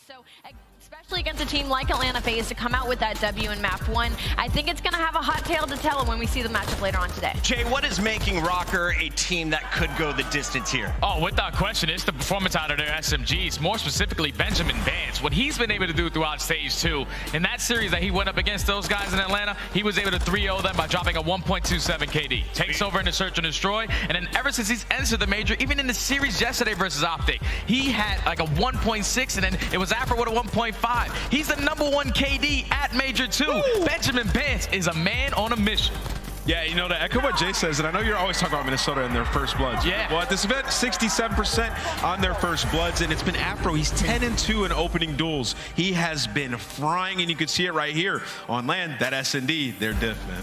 So, especially against a team like Atlanta FaZe to come out with that W in map 1, I think it's going to have a hot tail to tell when we see the matchup later on today. Jay, what is making RØKKR a team that could go the distance here? Oh, without question, it's the performance out of their SMGs, more specifically Benjamin Vance. What he's been able to do throughout stage 2, in that series that he went up against those guys in Atlanta, he was able to 3-0 them by dropping a 1.27 KD. Takes over in the search and destroy, and then ever since he's entered the major, even in the series yesterday versus OpTic, he had like a 1.6, and then it was Afro with a 1.5. He's the #1 KD at Major 2. Woo! Benjamin Vance is a man on a mission. Yeah, you know, to echo what Jay says, and I know you're always talking about Minnesota and their first bloods. Yeah. Well, at this event, 67% on their first bloods, and it's been Afro. He's 10-2 in opening duels. He has been frying, and you can see it right here on land. That S&D, they're diff, man.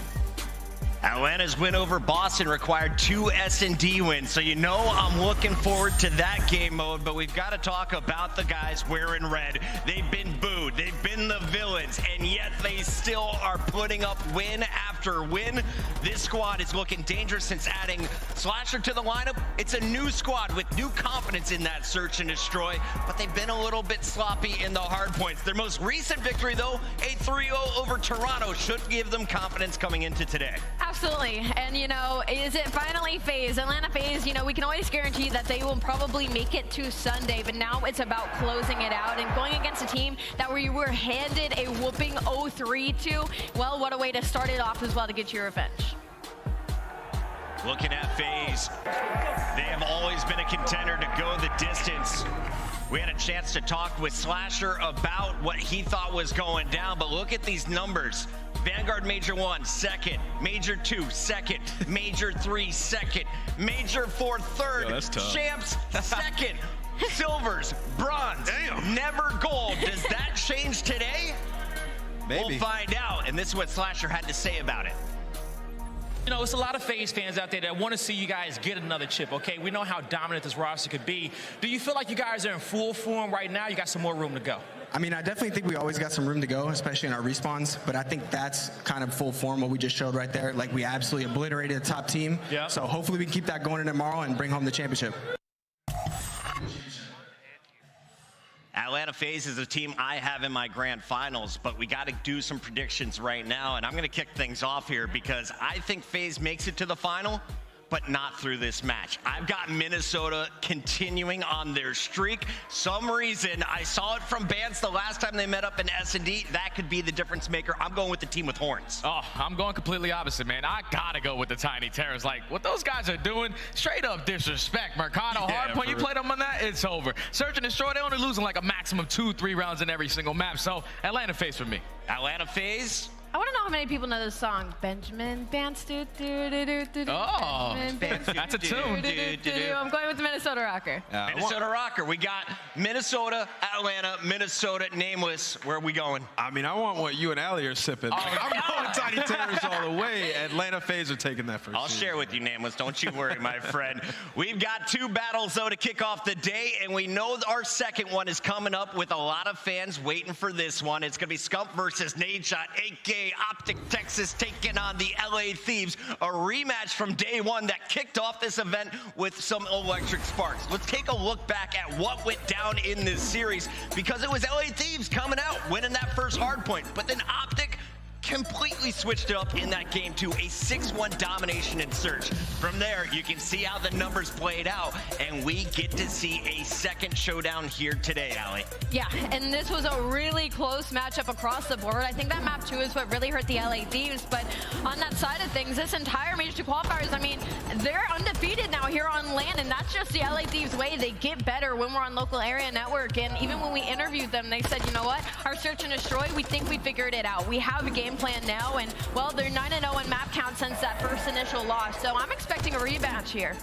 Atlanta's win over Boston required 2 S&D wins, so you know I'm looking forward to that game mode, but we've got to talk about the guys wearing red. They've been booed, they've been the villains, and yet they still are putting up win after win. This squad is looking dangerous since adding Slasher to the lineup. It's a new squad with new confidence in that search and destroy, but they've been a little bit sloppy in the hard points. Their most recent victory, though, a 3-0 over Toronto, should give them confidence coming into today. Absolutely, and you know, is it finally FaZe? Atlanta FaZe, you know, we can always guarantee that they will probably make it to Sunday, but now it's about closing it out and going against a team that we were handed a whooping 0-3 to. Well, what a way to start it off as well to get your revenge. Looking at FaZe, they have always been a contender to go the distance. We had a chance to talk with Slasher about what he thought was going down, but look at these numbers. Vanguard Major 1, second. Major 2, second. Major 3, second. Major 4, third. Yo, that's tough. Champs, second. Silvers, bronze, never gold. Does that change today? Maybe. We'll find out, and this is what Slasher had to say about it. You know, it's a lot of FaZe fans out there that want to see you guys get another chip, okay? We know how dominant this roster could be. Do you feel like you guys are in full form right now? You got some more room to go? I mean, I definitely think we always got some room to go, especially in our respawns, but I think that's kind of full form, what we just showed right there. Like, we absolutely obliterated the top team. Yeah. So hopefully we can keep that going in tomorrow and bring home the championship. Atlanta FaZe is a team I have in my grand finals, but we got to do some predictions right now, and I'm going to kick things off here because I think FaZe makes it to the final, but not through this match. I've got Minnesota continuing on their streak. Some reason, I saw it from Bance the last time they met up in S&D. That could be the difference maker. I'm going with the team with horns. Oh, I'm going completely opposite, man. I gotta go with the Tiny Terrors. Like, what those guys are doing, straight up disrespect. Mercado, hardpoint, you play them on that, it's over. Search and destroy, they're only losing like a maximum 2-3 rounds in every single map. So, Atlanta FaZe for me. Atlanta FaZe. I want to know how many people know this song. Benjamin Vance, do do do do do. Oh, Benjamin Vance, that's a tune. I'm going with the Minnesota RØKKR. Minnesota RØKKR. We got Minnesota, Atlanta, Minnesota, Nameless. Where are we going? I mean, I want what you and Allie are sipping. I'm going Tiny Terrors all the way. Atlanta FaZe are taking that first. I'll share with you, Nameless. Don't you worry, my friend. We've got 2 battles, though, to kick off the day, and we know our second one is coming up with a lot of fans waiting for this one. It's going to be Scump versus Nadeshot, a.k.a. OpTic Texas taking on the LA Thieves, a rematch from day 1 that kicked off this event with some electric sparks. Let's take a look back at what went down in this series, because it was LA Thieves coming out, winning that first hard point, but then OpTic completely switched it up in that game to a 6-1 domination in search. From there, you can see how the numbers played out, and we get to see a second showdown here today, Allie. Yeah, and this was a really close matchup across the board. I think that map 2 is what really hurt the LA Thieves, but on that side of things, this entire Major 2 qualifiers, I mean, they're undefeated now here on land, and that's just the LA Thieves way. They get better when we're on local area network, and even when we interviewed them, they said, you know what, our search and destroy, we think we figured it out. We have a game plan now, and well, they're 9-0 in map count since that first initial loss, so I'm expecting a rematch here.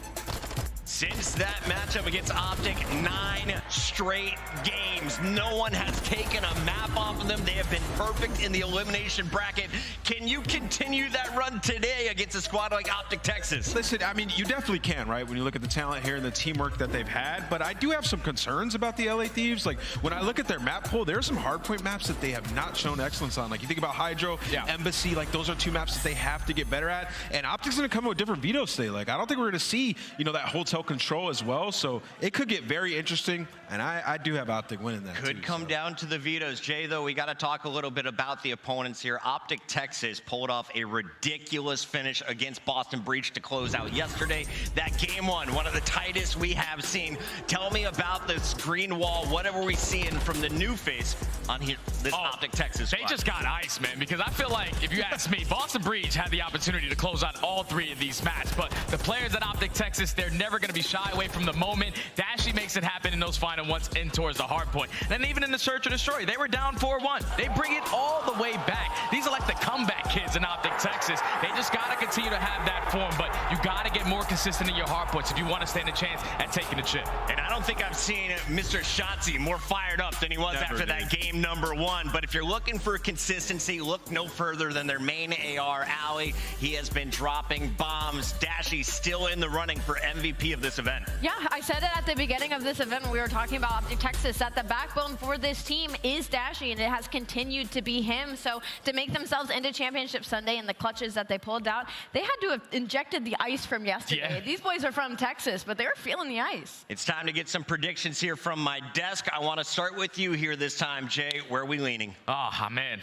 Since that matchup against OpTic, 9 straight games. No one has taken a map off of them. They have been perfect in the elimination bracket. Can you continue that run today against a squad like OpTic Texas? Listen, I mean, you definitely can, right? When you look at the talent here and the teamwork that they've had, but I do have some concerns about the LA Thieves. Like, when I look at their map pool, there are some hardpoint maps that they have not shown excellence on. Like, you think about Hydro, Embassy, like, those are 2 maps that they have to get better at. And OpTic's gonna come with different vetoes today. Like, I don't think we're gonna see, you know, that whole intel control as well, so it could get very interesting, and I do have OpTic winning that. Could come down to the vetoes. Jay, though, we got to talk a little bit about the opponents here. OpTic Texas pulled off a ridiculous finish against Boston Breach to close out yesterday. That game one of the tightest we have seen. Tell me about this green wall. What are we seeing from the new face on here, this OpTic Texas squad? They just got ice, man, because I feel like, if you ask me, Boston Breach had the opportunity to close out all three of these matches, but the players at OpTic Texas, they're never going to be shy away from the moment. Dashy makes it happen in those final ones in towards the hard point. And even in the search and destroy, they were down 4-1. They bring it all the way back. These are like the comeback kids in OpTic Texas. They just got to continue to have that form, but you got to get more consistent in your hard points if you want to stand a chance at taking the chip. And I don't think I've seen Mr. Shotzi more fired up than he was after that game number one. But if you're looking for consistency, look no further than their main AR, Ali. He has been dropping bombs. Dashy still in the running for MVP of this event. Yeah, I said it at the beginning of this event when we were talking about OpTic Texas, that the backbone for this team is Dashy, and it has continued to be him. So to make themselves into Championship Sunday and the clutches that they pulled out, they had to have injected the ice from yesterday. Yeah. These boys are from Texas, but they were feeling the ice. It's time to get some predictions here from my desk. I want to start with you here this time, Jay. Where are we leaning? Oh, man.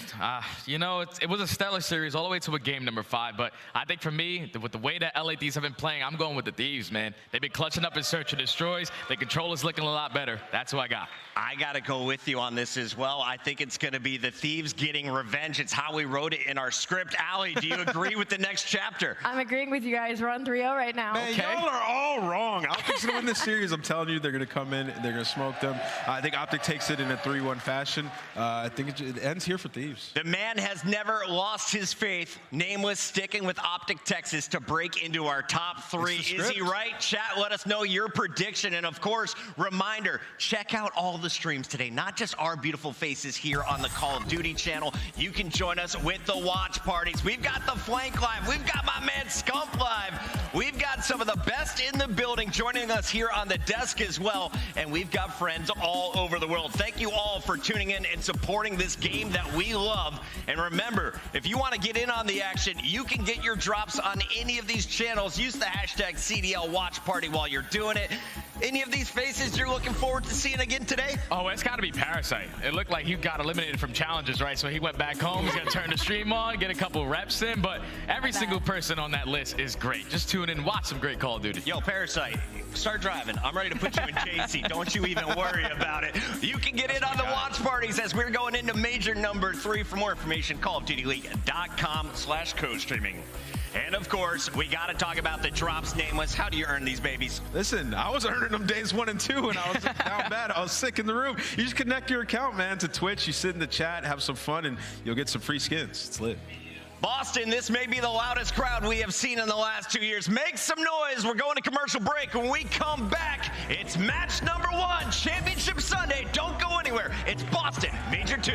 You know, it was a stellar series all the way to a game number 5, but I think for me, with the way that LA Thieves have been playing, I'm going with the Thieves, man. They've been clutching up in search and destroys. The controller's looking a lot better. That's who I got. I got to go with you on this as well. I think it's going to be the Thieves getting revenge. It's how we wrote it in our script. Ali, do you agree with the next chapter? I'm agreeing with you guys. We're on 3-0 right now. Man, y'all are all wrong. OpTic's going to win this series. I'm telling you, they're going to come in and they're going to smoke them. I think OpTic takes it in a 3-1 fashion. I think it ends here for Thieves. The man has never lost his faith. Nameless sticking with OpTic Texas to break into our top 3. Is he right? Chat, let us know your prediction. And of course, reminder, check out all the streams today, not just our beautiful faces here on the Call of Duty channel. You can join us with the watch parties. We've got the Flank Live. We've got my man Scump Live. We've got some of the best in the building joining us here on the desk as well. And we've got friends all over the world. Thank you all for tuning in and supporting this game that we love. And remember, if you want to get in on the action, you can get your drops on any of these channels. Use the hashtag CDL Watch Party while you're doing it. Any of these faces you're looking forward to seeing again today? Oh, it's got to be Parasite. It looked like he got eliminated from challenges, right? So he went back home. He's going to turn the stream on, get a couple reps in. But every single person on that list is great. Just tune in, watch some great Call of Duty. Yo, Parasite, start driving. I'm ready to put you in JC. Don't you even worry about it. You can get in on the watch parties as we're going into major number 3. For more information, callofdutyleague.com/co-streaming. And of course, we got to talk about the drops. Nameless, how do you earn these babies? Listen, I was earning them days 1 and 2, and I was down bad. I was sick in the room. You just connect your account, man, to Twitch. You sit in the chat, have some fun, and you'll get some free skins. It's lit. Boston, this may be the loudest crowd we have seen in the last 2 years. Make some noise. We're going to commercial break. When we come back, it's match number 1, Championship Sunday. Don't go anywhere. It's Boston, Major 2.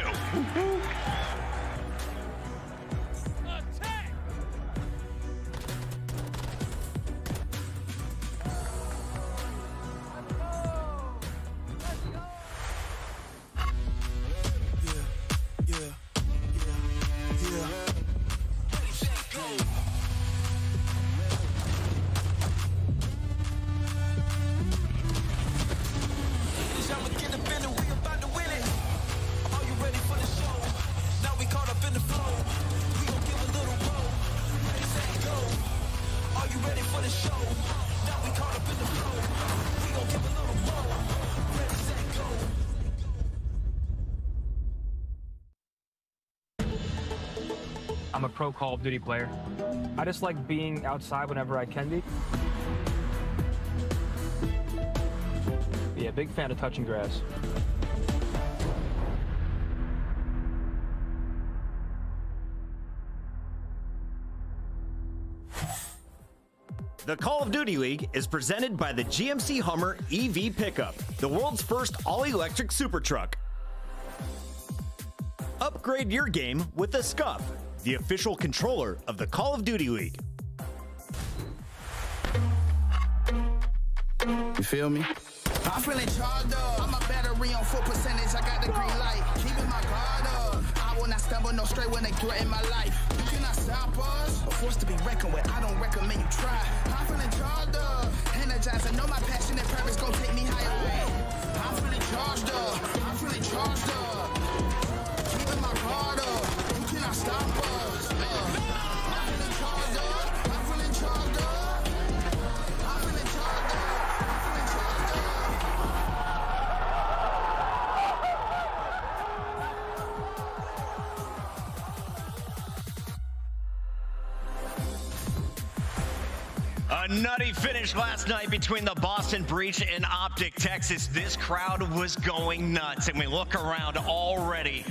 I'm a pro Call of Duty player. I just like being outside whenever I can be. But yeah, big fan of touching grass. The Call of Duty League is presented by the GMC Hummer EV Pickup, the world's first all-electric super truck. Upgrade your game with the SCUF, the official controller of the Call of Duty League. You feel me? I'm feeling charged up. I'm a battery on full percentage. I got the green light. Keeping my guard up. I will not stumble no straight when they threaten my life. You cannot stop us. A force to be reckoned with, I don't recommend you try. I'm feeling charged up, energized. I know my passion and purpose gon' take me higher. I'm feeling charged up, I'm feeling charged up. Keeping my guard up, you cannot stop us. I'm feeling charged up, I'm feeling charged up. I'm feeling charged up, I'm feeling charged up. A nutty finish last night between the Boston Breach and OpTic Texas. This crowd was going nuts, and we look around already.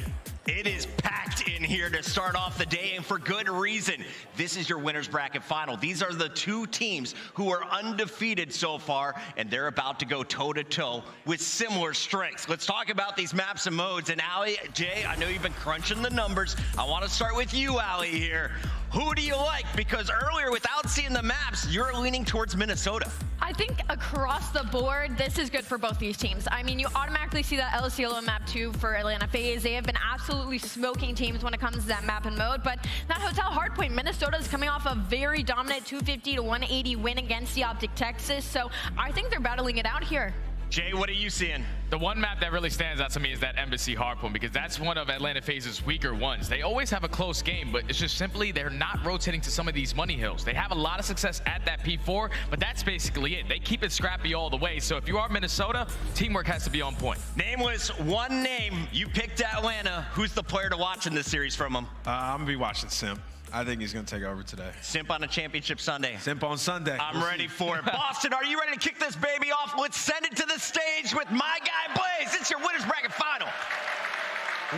It is packed in here to start off the day, and for good reason. This is your winners bracket final. These are the two teams who are undefeated so far, and they're about to go toe-to-toe with similar strengths. Let's talk about these maps and modes. And Ali, Jay, I know you've been crunching the numbers. I want to start with you, Ali, here. Who do you like? Because earlier, without seeing the maps, you're leaning towards Minnesota. I think across the board, this is good for both these teams. I mean, you automatically see that El Cielo map 2 for Atlanta FaZe. They have been absolutely smoking teams when it comes to that map and mode. But that Hotel Hardpoint, Minnesota is coming off a very dominant 250 to 180 win against the OpTic Texas. So I think they're battling it out here. Jay, what are you seeing? The one map that really stands out to me is that Embassy Hardpoint, because that's one of Atlanta FaZe's weaker ones. They always have a close game, but it's just simply they're not rotating to some of these money hills. They have a lot of success at that P4, but that's basically it. They keep it scrappy all the way. So if you are Minnesota, teamwork has to be on point. Nameless, one name. You picked Atlanta. Who's the player to watch in this series from them? I'm going to be watching Simp. I think he's going to take over today. Simp on a championship Sunday. Simp on Sunday. I'm ready for it. Boston, are you ready to kick this baby off? Let's send it to the stage with my guy, Blaze. It's your winners bracket final.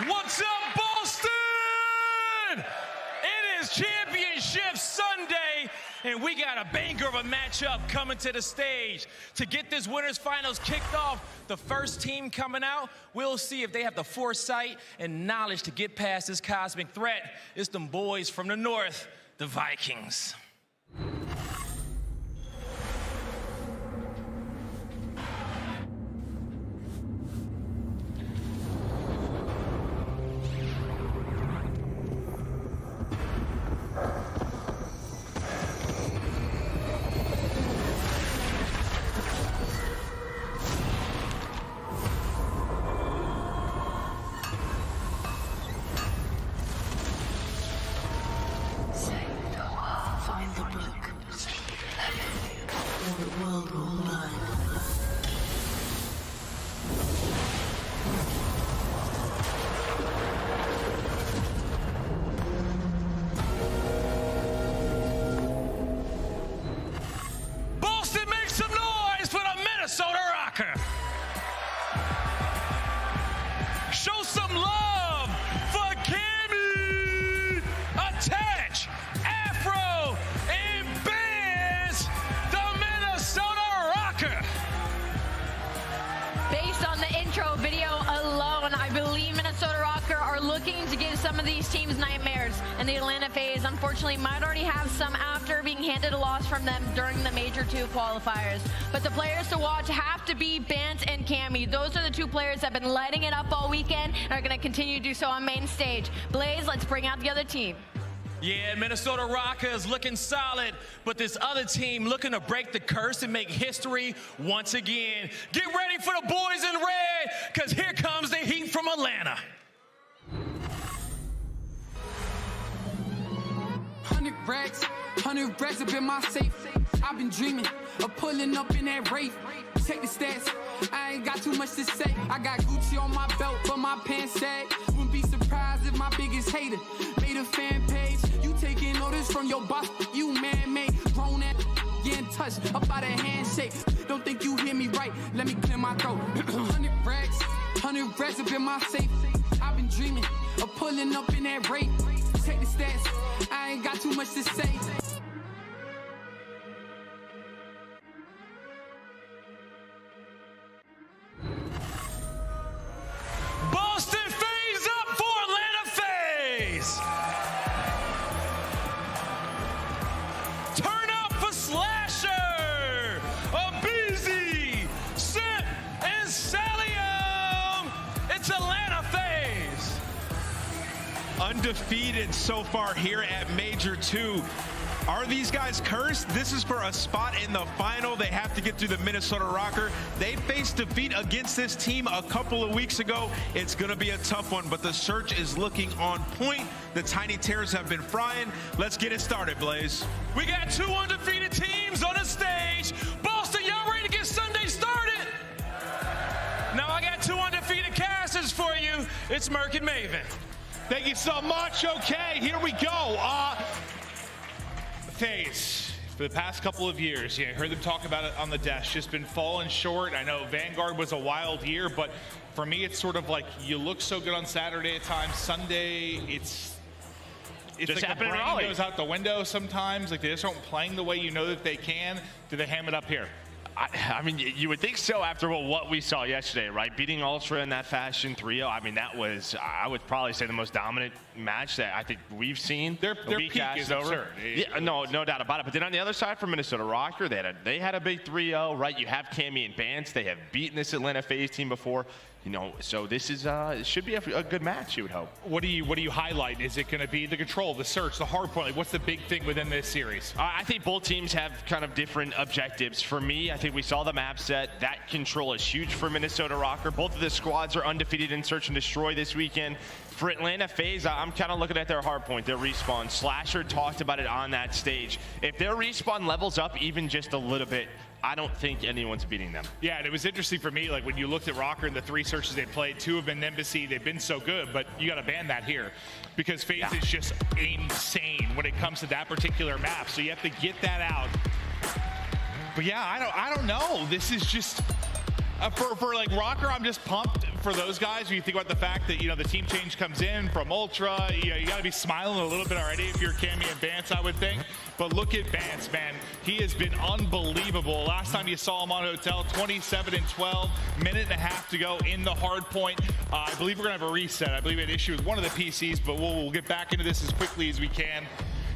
What's up, Boston? It is Championship Sunday, and we got a banger of a matchup coming to the stage. To get this winners finals kicked off, the first team coming out, we'll see if they have the foresight and knowledge to get past this cosmic threat. It's them boys from the north, the Vikings. Find the book. Or the world will learn. Boston, make some noise for the Minnesota RØKKR. Show some love for Cammy, Attach, Afro, and Benz, the Minnesota RØKKR. Based on the intro video alone, I believe Minnesota RØKKR are looking to give some of these teams nightmares. And the Atlanta FaZe, unfortunately, might already have some after being handed a loss from them during the Major 2 qualifiers. But the players to watch have to be Bant and Cammy. Those are the two players that have been lighting it up all weekend and are going to continue to do so on main stage. Blaze, let's bring out the other team. Yeah, Minnesota RØKKR is looking solid, but this other team looking to break the curse and make history once again. Get ready for the boys in red, because here comes the heat from Atlanta. 100 racks up in my safe. I've been dreaming of pulling up in that Wraith. Check the stats, I ain't got too much to say. I got Gucci on my belt, but my pants sag. Wouldn't be surprised if my biggest hater made a fan page. You taking notice from your boss, you man-made. Grown at getting touched up by the handshake. Don't think you hear me right, let me clear my throat. 100 racks up in my safe. I've been dreaming of pulling up in that Wraith. Check the stats, I ain't got too much to say. Boston FaZe up for Atlanta FaZe. Turn up for Slasher, Abizi, Simp, and Salium. It's Atlanta FaZe. undefeated so far here at Major 2. Are these guys cursed? This is for a spot in the final. They have to get through the Minnesota RØKKR. They faced defeat against this team a couple of weeks ago. It's going to be a tough one, but the search is looking on point. The Tiny Terrors have been frying. Let's get it started, Blaze. We got 2 undefeated teams on the stage. Boston, y'all ready to get Sunday started? Now I got 2 undefeated casters for you. It's Merc and Maven. Thank you so much. Okay, here we go. FaZe, for the past couple of years, I heard them talk about it on the desk, just been falling short. I know Vanguard was a wild year, but for me, it's sort of like you look so good on Saturday at times. Sunday, it's just like the brain goes out the window sometimes. Like they just aren't playing the way you know that they can. Do they ham it up here? I mean, you would think so after what we saw yesterday, right? Beating Ultra in that fashion, 3-0. I mean, that was, I would probably say, the most dominant match that I think we've seen. Their peak is absurd. Yeah, no doubt about it. But then on the other side for Minnesota RØKKR, they had a big 3-0, right? You have Cammy and Bance. They have beaten this Atlanta FaZe team before. You know, so this is it should be a good match, you would hope. What do you highlight? Is it going to be the control, the search, the hard point? Like, what's the big thing within this series? I think both teams have kind of different objectives. For me, I think we saw the map set. That control is huge for Minnesota RØKKR. Both of the squads are undefeated in Search and Destroy this weekend. For Atlanta FaZe, I'm kind of looking at their hard point, their respawn. Slasher talked about it on that stage. If their respawn levels up even just a little bit, I don't think anyone's beating them. Yeah, and it was interesting for me, like when you looked at RØKKR and the 3 searches they played, 2 have been Embassy, they've been so good, but you got to ban that here because FaZe is just insane when it comes to that particular map. So you have to get that out. But yeah, I don't know. This is just for like RØKKR, I'm just pumped for those guys. When you think about the fact that, you know, the team change comes in from Ultra, you know, you got to be smiling a little bit already if you're Cammy and Bance, I would think. But look at Bance, man. He has been unbelievable. Last time you saw him on Hotel, 27-12, minute and a half to go in the hard point. I believe we're going to have a reset. I believe we had an issue with one of the PCs, but we'll get back into this as quickly as we can,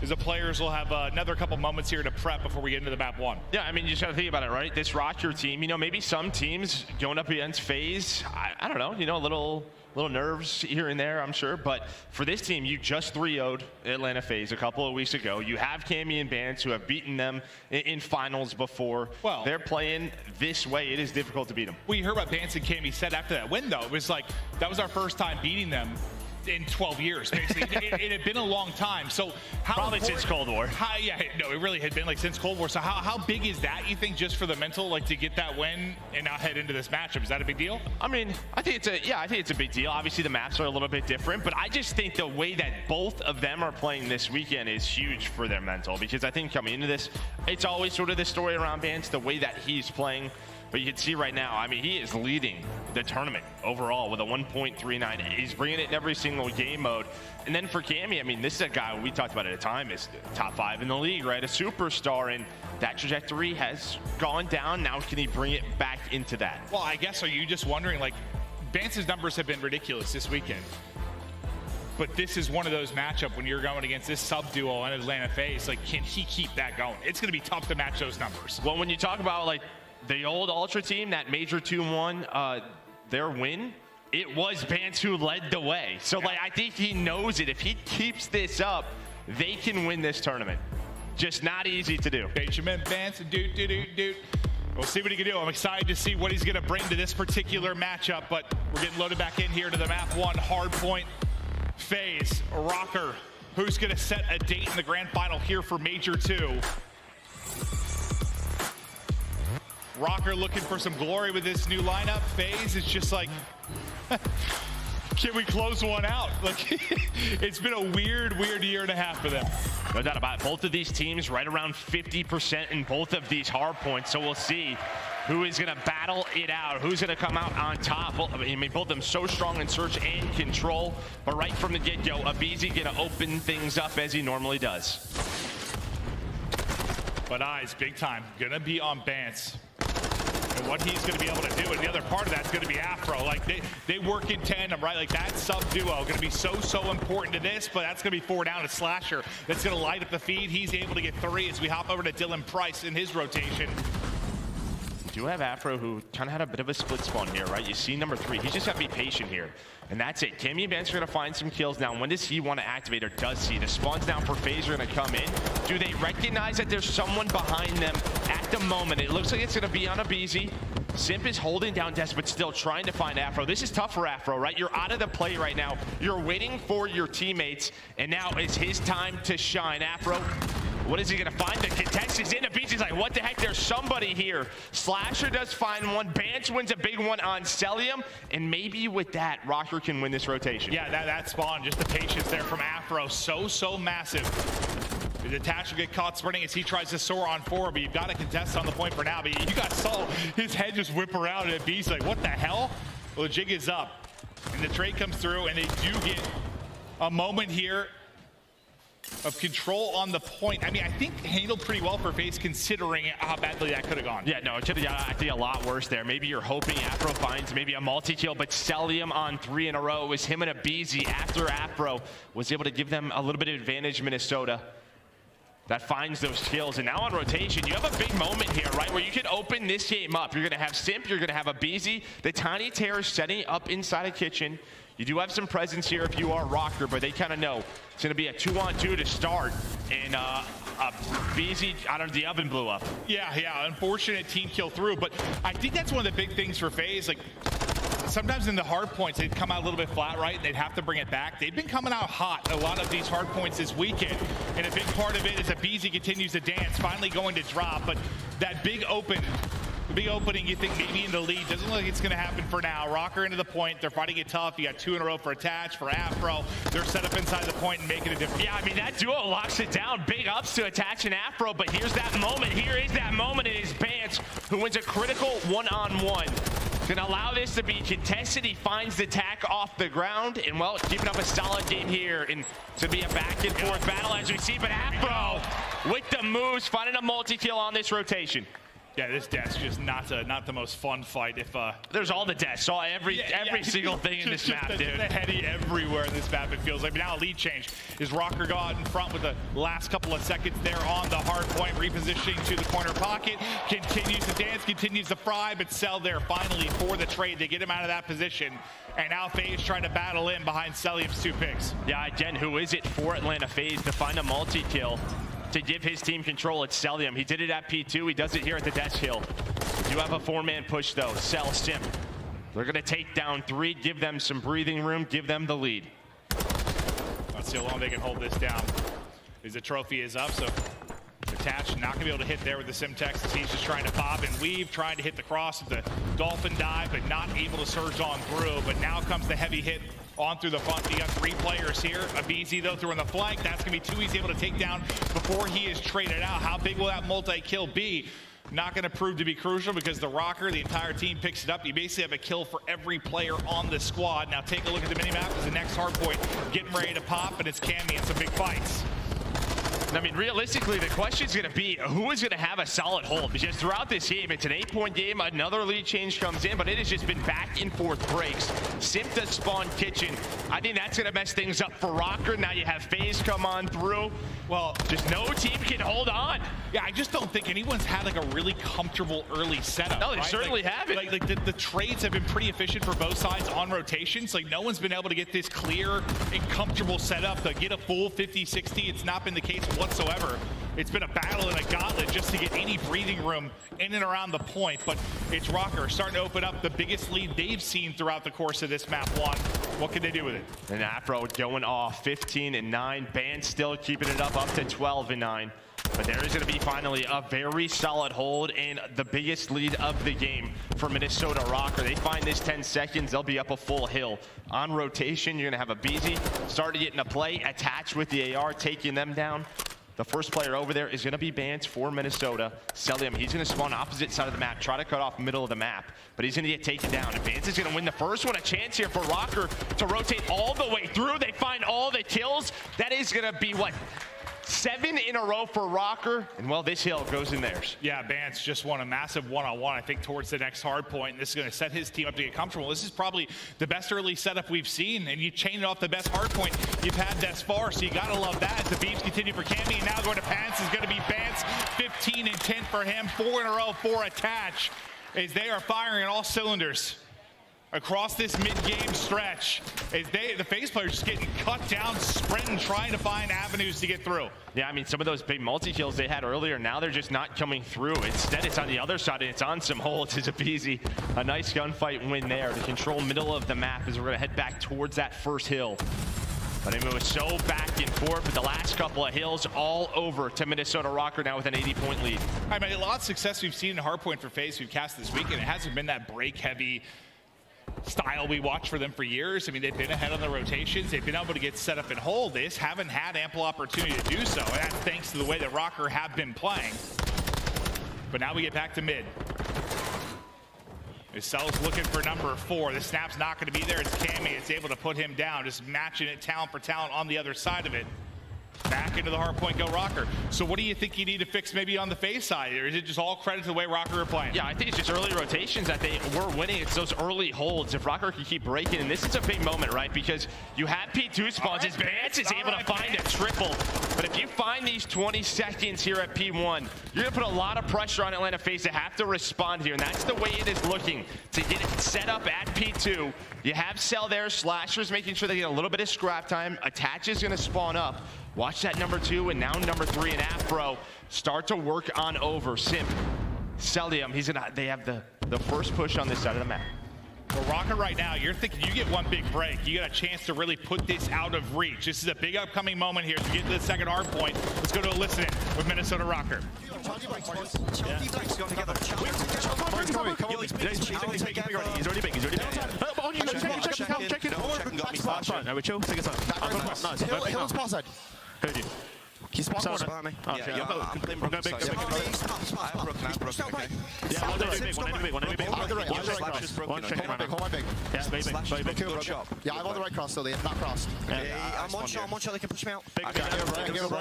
as the players will have another couple moments here to prep before we get into the map 1. Yeah, I mean, you just got to think about it, right? This RØKKR team, you know, maybe some teams going up against FaZe, I don't know, you know, a little nerves here and there, I'm sure. But for this team, you just 3-0'd Atlanta FaZe a couple of weeks ago. You have Cammy and Bance who have beaten them in finals before. Well, they're playing this way. It is difficult to beat them. We heard what Bance and Cammy said after that win, though. It was like, that was our first time beating them in 12 years, basically. it had been a long time. So how probably since Cold War. Yeah, no, it really had been like since Cold War. So how big is that, you think, just for the mental, like to get that win and now head into this matchup? Is that a big deal? I mean, I think it's a big deal. Obviously, the maps are a little bit different, but I just think the way that both of them are playing this weekend is huge for their mental, because I think coming into this, it's always sort of the story around Bance, the way that he's playing. But you can see right now, I mean, he is leading the tournament overall with a 1.39. He's bringing it in every single game mode. And then for Cammy, I mean, this is a guy we talked about at a time is top 5 in the league, right? A superstar, and that trajectory has gone down. Now can he bring it back into that? Well, I guess, are you just wondering, like, Bance's numbers have been ridiculous this weekend. But this is one of those matchups when you're going against this sub-duo on Atlanta FaZe. Like, can he keep that going? It's going to be tough to match those numbers. Well, when you talk about, like, the old Ultra team, that Major 2-1, their win, it was Bance who led the way. So, like, I think he knows it. If he keeps this up, they can win this tournament. Just not easy to do. Benjamin Bance, We'll see what he can do. I'm excited to see what he's going to bring to this particular matchup, but we're getting loaded back in here to the map 1 hard point. FaZe, RØKKR, who's going to set a date in the grand final here for Major 2. RØKKR looking for some glory with this new lineup. FaZe is just like, can we close one out? Like, it's been a weird year and a half for them. No doubt about it. Both of these teams right around 50% in both of these hard points. So we'll see who is going to battle it out, who's going to come out on top. Well, I mean, both of them so strong in search and control. But right from the get-go, aBeZy going to open things up as he normally does. But eyes, big time, going to be on Bance. And what he's going to be able to do, and the other part of that's going to be Afro. Like, they work in tandem, right? Like, that sub-duo going to be so important to this, but that's going to be 4 down to Slasher. That's going to light up the feed. He's able to get 3 as we hop over to Dylan Price in his rotation. do have Afro, who kind of had a bit of a split spawn here, right? You see number 3. He's just got to be patient here. And that's it. Cammy and Bance are going to find some kills now. When does he want to activate, or does he? The spawns down for FaZe are going to come in. Do they recognize that there's someone behind them at the moment? It looks like it's going to be on a BZ. Simp is holding down Des, but still trying to find Afro. This is tough for Afro, right? You're out of the play right now. You're waiting for your teammates, and now it's his time to shine. Afro, what is he going to find? The contest is in. The beach. He's like, what the heck? There's somebody here. Slasher does find one. Bance wins a big one on Celium. And maybe with that, RØKKR can win this rotation. Yeah, that spawn, just the patience there from Afro. So massive. The attach will get caught sprinting as he tries to soar on 4, but you've got a contest on the point for now. But you guys saw his head just whip around and B's like, what the hell? Well, the jig is up. And the trade comes through, and they do get a moment here of control on the point. I mean, I think handled pretty well for FaZe considering how badly that could have gone. Yeah, no, it could have got, I think, a lot worse there. Maybe you're hoping Afro finds maybe a multi-kill, but Celium on 3 in a row. It was him and a BZ after Afro was able to give them a little bit of advantage, Minnesota. That finds those kills. And now on rotation, you have a big moment here, right? Where you can open this game up. You're going to have Simp, you're going to have a BZ. The Tiny Terror setting up inside a kitchen. You do have some presence here if you are RØKKR, but they kind of know it's going to be a 2-on-2 to start. And a BZ out of the oven blew up. Yeah, unfortunate team kill through. But I think that's one of the big things for FaZe. Like, sometimes in the hard points, they'd come out a little bit flat, right? And they'd have to bring it back. They've been coming out hot a lot of these hard points this weekend. And a big part of it is that BZ continues to dance, finally going to drop. But that big opening, you think maybe in the lead, doesn't look like it's going to happen for now. RØKKR into the point. They're fighting it tough. You got 2 in a row for Attach, for Afro. They're set up inside the point and making a difference. Yeah, I mean, that duo locks it down. Big ups to Attach and Afro, but here's that moment. Here is that moment. It is Bance who wins a critical 1-on-1. Gonna allow this to be contested. He finds the tack off the ground, and well, keeping up a solid game here, and to be a back and forth battle as we see. But Afro with the moves, finding a multi-kill on this rotation. Yeah, this death's just not the most fun fight. If there's all the deaths, saw every single thing in this map, dude. Just a heady everywhere in this map. It feels like. But now a lead change. Is RØKKR got in front with the last couple of seconds there on the hard point, repositioning to the corner pocket. Continues to dance, continues to fry, but Cell there finally for the trade. They get him out of that position. And now FaZe trying to battle in behind Celium's 2 picks. Yeah, again, who is it for Atlanta FaZe to find a multi-kill? To give his team control, it's Celium. He did it at P2. He does it here at the Death Hill. You have a 4-man push, though. Cell, Simp. They're going to take down 3, give them some breathing room, give them the lead. Let's see how long they can hold this down. As the trophy is up, so Attach not going to be able to hit there with the Simtex. He's just trying to bob and weave, trying to hit the cross with the Dolphin dive, but not able to surge on through. But now comes the heavy hit on through the front. You got 3 players here. A BZ, though, through on the flank. That's going to be 2 he's able to take down before he is traded out. How big will that multi-kill be? Not going to prove to be crucial because the RØKKR, the entire team picks it up. You basically have a kill for every player on the squad. Now take a look at the minimap as the next hard point getting ready to pop, and it's Cammy and some big fights. I mean, realistically, the question is going to be who is going to have a solid hold, because throughout this game, it's an 8-point game. Another lead change comes in, but it has just been back and forth breaks. Simp does spawn kitchen. I think that's going to mess things up for RØKKR. Now you have FaZe come on through. Well, just no team can hold on. Yeah, I just don't think anyone's had like a really comfortable early setup. No, they right? certainly haven't. Like the trades have been pretty efficient for both sides on rotations. Like no one's been able to get this clear and comfortable setup to get a full 50-60. It's not been the case whatsoever. It's been a battle and a gauntlet just to get any breathing room in and around the point. But it's RØKKR starting to open up the biggest lead they've seen throughout the course of this map one. What can they do with it? And Afro going off 15-9. Band still keeping it up to 12-9. But there is going to be finally a very solid hold and the biggest lead of the game for Minnesota RØKKR. They find this 10 seconds, they'll be up a full hill. On rotation, you're going to have a BZ start to get into play, attached with the AR, taking them down. The first player over there is going to be Bance for Minnesota. Celium, he's going to spawn opposite side of the map, try to cut off middle of the map, but he's going to get taken down. And Bance is going to win the first one. A chance here for RØKKR to rotate all the way through. They find all the kills. That is going to be, what, 7 in a row for RØKKR, and well, this hill goes in theirs. Yeah, Bance just won a massive one-on-one, I think, towards the next hard point, and this is going to set his team up to get comfortable. This is probably the best early setup we've seen, and you chain it off the best hard point you've had thus far, so you got to love that. The beats continue for Cammy, and now going to Pants is going to be Bance, 15-10 for him, 4 in a row for Attach. as they are firing on all cylinders across this mid-game stretch, as the FaZe players just getting cut down, sprinting, trying to find avenues to get through. Yeah, I mean, some of those big multi-kills they had earlier, now they're just not coming through. Instead, it's on the other side, and it's on some holds. It's a easy, a nice gunfight win there to control middle of the map as we're going to head back towards that first hill. But I mean, it was so back and forth, but the last couple of hills all over to Minnesota RØKKR now with an 80-point lead. I mean, a lot of success we've seen in hardpoint for FaZe we've cast this weekend. It hasn't been that break-heavy style we watched for them for years. I mean, they've been ahead on the rotations. They've been able to get set up and hold. They just haven't had ample opportunity to do so, and that's thanks to the way that RØKKR have been playing. But now we get back to mid. Cell's looking for number 4. The snap's not going to be there. It's Cammy. It's able to put him down, just matching it talent for talent on the other side of it. Back into the hard point go RØKKR. So what do you think you need to fix maybe on the FaZe side? Or is it just all credit to the way RØKKR are playing? Yeah, I think it's just early rotations that they were winning. It's those early holds. If RØKKR can keep breaking, and this is a big moment, right? Because you have P2 spawns. His Vance is able to find a triple. But if you find these 20 seconds here at P1, you're going to put a lot of pressure on Atlanta FaZe to have to respond here. And that's the way it is looking to get it set up at P2. You have Cell there. Slashers making sure they get a little bit of scrap time. Attach is going to spawn up. Watch that number 2 and now number 3 and Afro start to work on over. Simp, Celium, they have the first push on this side of the map. Well, RØKKR right now, you're thinking you get one big break. You got a chance to really put this out of reach. This is a big upcoming moment here to get to the second hard point. Let's go to a listen with Minnesota RØKKR. He's already big. Check it. No, we're chill. Take it up. Nice. Hill spot side. Heard you. He's spot corner. Yeah, I'm playing Brook. Go big. I have Brook now. Okay. Yeah, one enemy big. One check. Hold my big. Yeah, very big. Good shot. Yeah, I'm on the right cross still. They're not crossed. I'm one shot. They can push me out.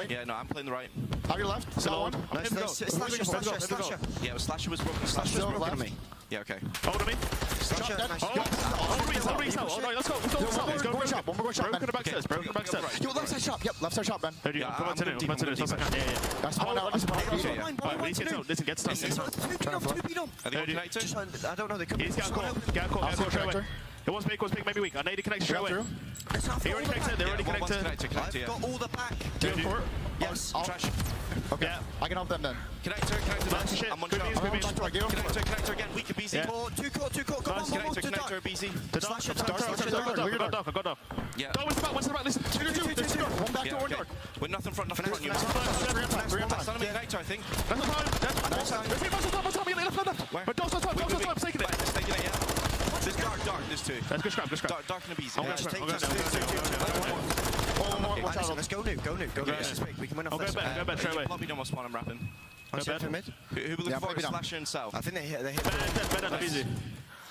Yeah, no, I'm playing the right. Have your left. Still on. Slasher. Yeah, Slasher was broken. Slasher was broken on me. Yeah, okay. Hold on me. Slasher, nice. Oh, no, let's go. One more shot. Broken the back stairs. Yo, left side shot. Yep, left side shot, Ben. Heard you. Come on to it. That's one out. Listen, get stuck. Are they all connected? I don't know. They could be. He's got a call. It was big, maybe weak. I need to connect straight away. He already connected. They're already connected. I've got all the back. Yes. Trash. Okay. Yeah. I can help them then. Connector. I'm on shot. Connector again. Weak, BZ. Two court. Go on. Connector, BZ. Slasher. I got dark. Yeah. Go, what's the back? Listen. Two. One back door, one door. With nothing front. You That's on me, connector, I think. That's the time. But don't stop. Taking it. There's dark. There's 2. That's good scrap. Dark and a BZ. Watch out. Let's go new. We can win off this. Go back straight away. Lobby don't want spawn, I'm rapping. Go bed. Mid. Who we looking for? Slasher and Cell. I think they hit. Better, easy.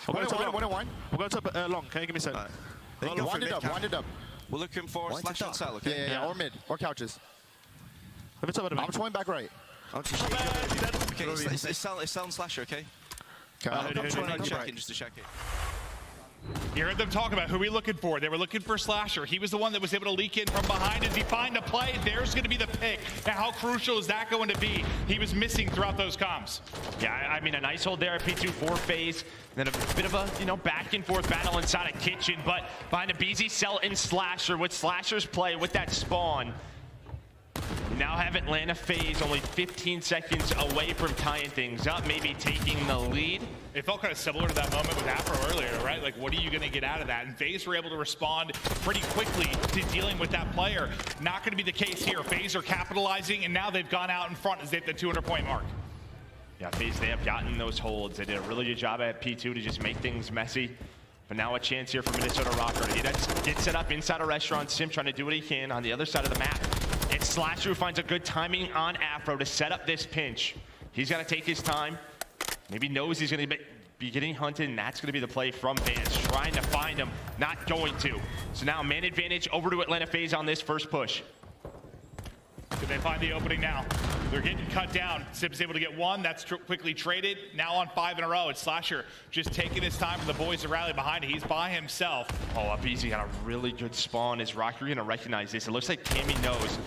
One and one. We'll go top long. Can you give me a second? Wind it up. We're looking for Slasher and Cell, okay? Yeah, or mid, or couches. I'm throwing back right. Okay, it's Cell and Slasher, okay? I'm trying to check it just to check it. You heard them talk about who we looking for. They were looking for Slasher. He was the one that was able to leak in from behind. Does he find a play? There's going to be the pick. Now, how crucial is that going to be? He was missing throughout those comms. Yeah, I mean, a nice hold there at P2 for FaZe. Then a bit of a, back and forth battle inside a kitchen. But behind a BZ, Cell and Slasher. With Slasher's play, with that spawn, you now have Atlanta FaZe only 15 seconds away from tying things up, maybe taking the lead. It felt kind of similar to that moment with Afro earlier, right? Like, what are you going to get out of that? And FaZe were able to respond pretty quickly to dealing with that player. Not going to be the case here. FaZe are capitalizing, and now they've gone out in front as they hit the 200-point mark. Yeah, FaZe, they have gotten those holds. They did a really good job at P2 to just make things messy. But now a chance here for Minnesota RØKKR to get set up inside a restaurant. Sim trying to do what he can on the other side of the map. It's Slasher who finds a good timing on Afro to set up this pinch. He's got to take his time. Maybe knows he's going to be getting hunted, and that's going to be the play from Vance. Trying to find him, not going to. So now man advantage over to Atlanta FaZe on this first push. Did they find the opening now? They're getting cut down. Sip's able to get one. That's quickly traded. Now on 5 in a row. It's Slasher just taking his time for the boys to rally behind it. He's by himself. Oh, UpEasy got a really good spawn. Is RØKKR going to recognize this? It looks like Cammy knows.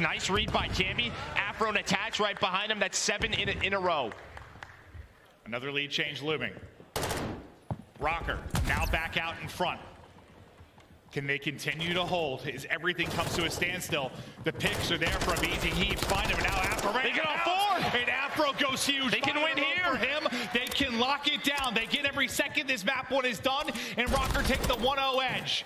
Nice read by Cammy. Afro and attach right behind him. That's 7 in a row. Another lead change looming. RØKKR now back out in front. Can they continue to hold as everything comes to a standstill? The picks are there for Abizi. Heaves find him, and now Afro. They get on 4. And Afro goes huge. They can win here. For him, they can lock it down. They get every second this map 1 is done, and RØKKR take the 1-0 edge.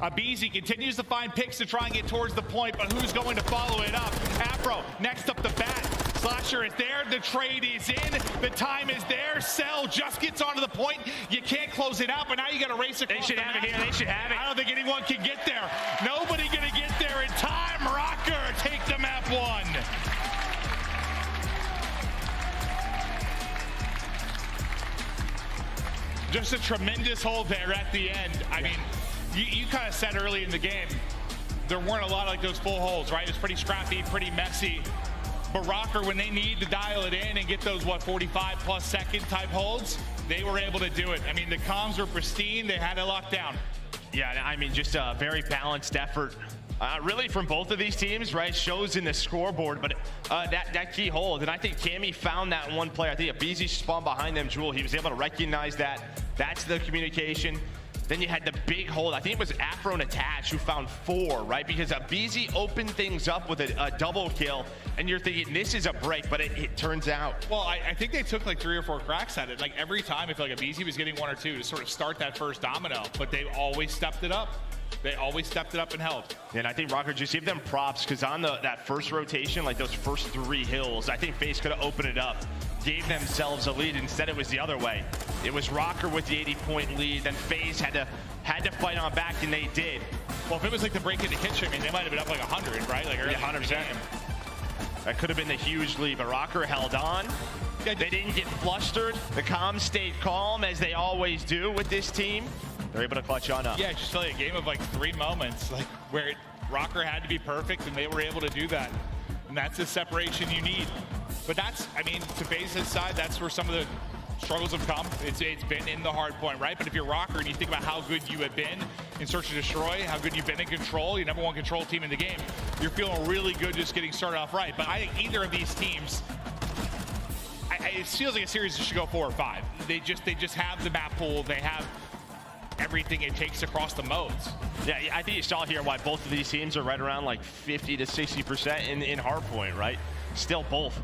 Abizi continues to find picks to try and get towards the point, but who's going to follow it up? Afro next up the bat. Slasher is there, the trade is in, the time is there. Cell just gets onto the point. You can't close it out, but now you got to race across. They should have it here. They should have it. I don't think anyone can get there. Nobody gonna get there in time. RØKKR take the map 1. Just a tremendous hold there at the end. I mean, you kind of said early in the game, there weren't a lot of like those full holds, right? It's pretty scrappy, pretty messy. But RØKKR, when they need to dial it in and get those, 45+ second type holds, they were able to do it. I mean, the comms were pristine. They had it locked down. Yeah, I mean, just a very balanced effort. Really from both of these teams, right? Shows in the scoreboard, but that key hold. And I think Cammy found that one player. I think Abizi spawned behind them, Jewel. He was able to recognize that. That's the communication. Then you had the big hold. I think it was Afro and Attach who found 4, right? Because Abizi opened things up with a double kill, and you're thinking this is a break, but it turns out. Well, I think they took like 3 or 4 cracks at it. Like every time, I feel like Abizi was getting 1 or 2 to sort of start that first domino, but they always stepped it up. They always stepped it up and held. And I think RØKKR, just give them props, because on that first rotation, like those first 3 hills, I think FaZe could have opened it up, gave themselves a lead. Instead, it was the other way. It was RØKKR with the 80-point lead, then FaZe had to fight on back, and they did. Well, if it was like the break in the kitchen, I mean, they might have been up like 100, right? Like early 100%. That could have been the huge lead, but RØKKR held on. They didn't get flustered. The comms stayed calm, as they always do with this team. They're able to clutch on up. Yeah, just like a game of like 3 moments, like where RØKKR had to be perfect, and they were able to do that. And that's the separation you need. But that's, I mean, to FaZe's side, that's where some of the struggles have come. It's been in the hard point, right? But if you're RØKKR and you think about how good you have been in Search and Destroy, how good you've been in Control, your #1 Control team in the game, you're feeling really good just getting started off right. But I think either of these teams, it feels like a series that should go 4 or 5. They just have the map pool. They have everything it takes across the modes. Yeah, I think you saw here why both of these teams are right around like 50 to 60% in hardpoint, right? Still both,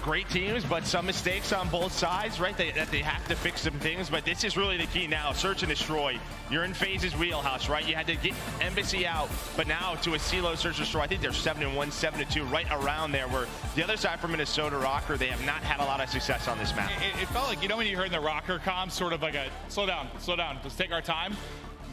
great teams, but some mistakes on both sides, right? That they have to fix some things, but this is really the key now. Search and Destroy. You're in FaZe's wheelhouse, right? You had to get Embassy out, but now to a CeeLo Search and Destroy, I think they're 7-1, 7-2, right around there, where the other side for Minnesota, RØKKR, they have not had a lot of success on this map. It felt like, when you heard the RØKKR comms, sort of like a, slow down, let's take our time.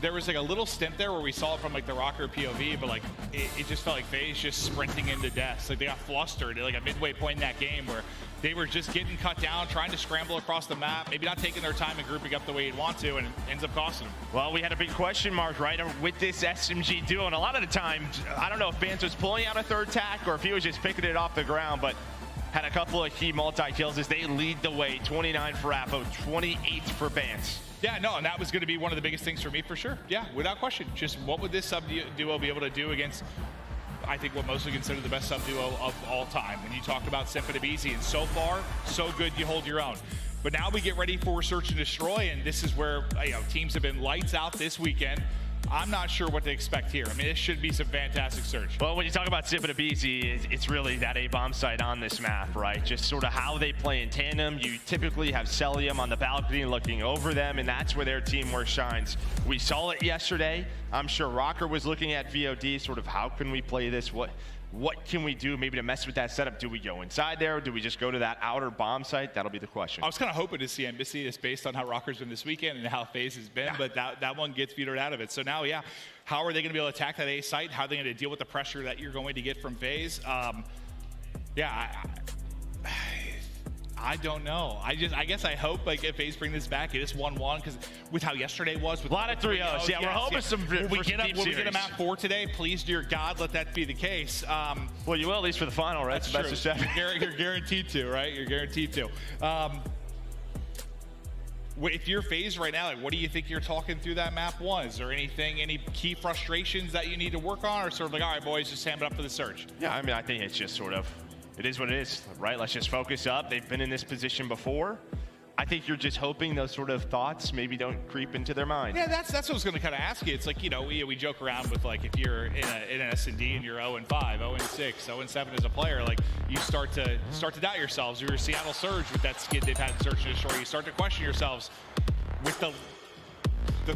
There was like a little stint there where we saw it from like the RØKKR POV, but like it just felt like FaZe just sprinting into death. Like they got flustered at like a midway point in that game where they were just getting cut down, trying to scramble across the map, maybe not taking their time and grouping up the way you'd want to, and it ends up costing them. Well, we had a big question mark, right, with this SMG duo, and a lot of the time, I don't know if Bance was pulling out a third tack or if he was just picking it off the ground, but had a couple of key multi-kills as they lead the way. 29 for Apo, 28 for Bance. Yeah, no, and that was going to be one of the biggest things for me for sure. Yeah, without question. Just what would this sub-duo be able to do against, I think, what most would consider the best sub-duo of all time? When you talk about Simp and Abizi, and so far, so good, you hold your own. But now we get ready for Search and Destroy, and this is where teams have been lights out this weekend. I'm not sure what to expect here. I mean, this should be some fantastic search. Well, when you talk about Simp and Abizi, it's really that A-bomb site on this map, right? Just sort of how they play in tandem. You typically have Celium on the balcony looking over them, and that's where their teamwork shines. We saw it yesterday. I'm sure RØKKR was looking at VOD, sort of how can we play this? What can we do maybe to mess with that setup? Do we go inside there, or do we just go to that outer bomb site? That'll be the question. I was kind of hoping to see Embassy just based on how RØKKR's been this weekend and how FaZe has been, but that one gets vetoed out of it. So now, yeah, how are they going to be able to attack that A site? How are they going to deal with the pressure that you're going to get from FaZe? I don't know. I guess I hope like if FaZe bring this back, it is 1-1 because with how yesterday was, with a lot of 3-0s. Yeah, we're hoping some. Will we get a map 4 today? Please, dear God, let that be the case. Well, you will at least for the final, right? That's true. Best of 7. You're guaranteed to, right? You're guaranteed to. If you're FaZe right now, like, what do you think you're talking through that map 1? Is there any key frustrations that you need to work on, or sort of like, all right, boys, just ham it up for the search? Yeah, I mean, I think it's just sort of It is what it is, right? Let's just focus up. They've been in this position before. I think you're just hoping those sort of thoughts maybe don't creep into their mind. Yeah, that's what I was going to kind of ask you. It's like, you know, we joke around with, like, if you're in an S&D and you're 0-5, 0-6, 0-7 as a player, like, you start to doubt yourselves. You're Seattle Surge with that skid they've had in Search and Destroy. You start to question yourselves with the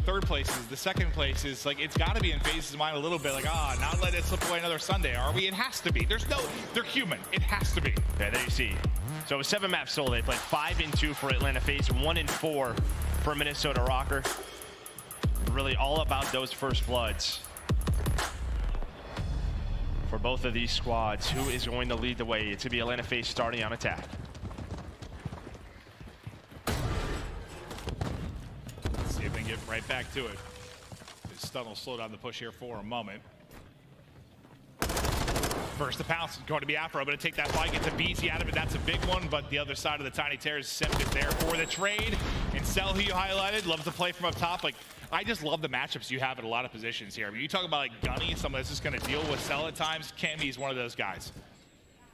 third places, the second places. Like, it's got to be in FaZe's mind a little bit, like, not let it slip away another Sunday, are we? It has to be. They're human. It has to be. Yeah, there you see. So with 7 maps sold, they played 5-2 for Atlanta FaZe, 1-4 for Minnesota RØKKR. Really all about those first bloods for both of these squads. Who is going to lead the way? It's going to be Atlanta FaZe starting on attack. Let's see if they can get right back to it. This stun will slow down the push here for a moment. First to pounce, going to be Afro, but to take that fight, gets a BZ out of it. That's a big one, but the other side of the Tiny Terrors, Simp is there for the trade. And Cell, who you highlighted, loves to play from up top. Like, I just love the matchups you have at a lot of positions here. I mean, you talk about, like, Gunny, someone that's just going to deal with Cell at times. Cammy's one of those guys.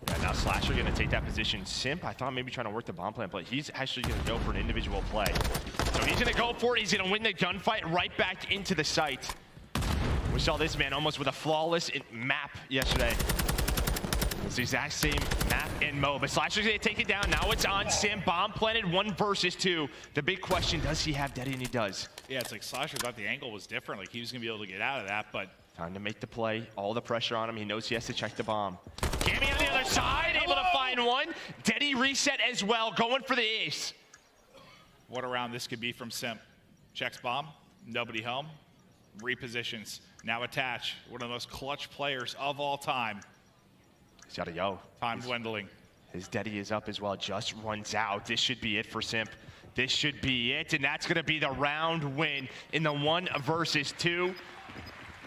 Yeah, now Slasher going to take that position. Simp, I thought maybe trying to work the bomb plant, but he's actually going to go for an individual play. So he's going to go for it. He's going to win the gunfight right back into the site. We saw this man almost with a flawless map yesterday. It's the exact same map and Mo, but Slasher's gonna take it down. Now it's on Sim, bomb planted, 1 versus 2. The big question, does he have Daddy? And he does. Yeah, it's like Slasher thought the angle was different. Like, he was gonna be able to get out of that, but time to make the play. All the pressure on him. He knows he has to check the bomb. Cammy on the other side, able to find one. Daddy reset as well, going for the ace. What a round this could be from Simp. Checks bomb, nobody home, repositions, now attach. One of the most clutch players of all time. He's got to go. Time dwindling. His Daddy is up as well, just runs out. This should be it for Simp. This should be it, and that's going to be the round win in the 1 versus 2.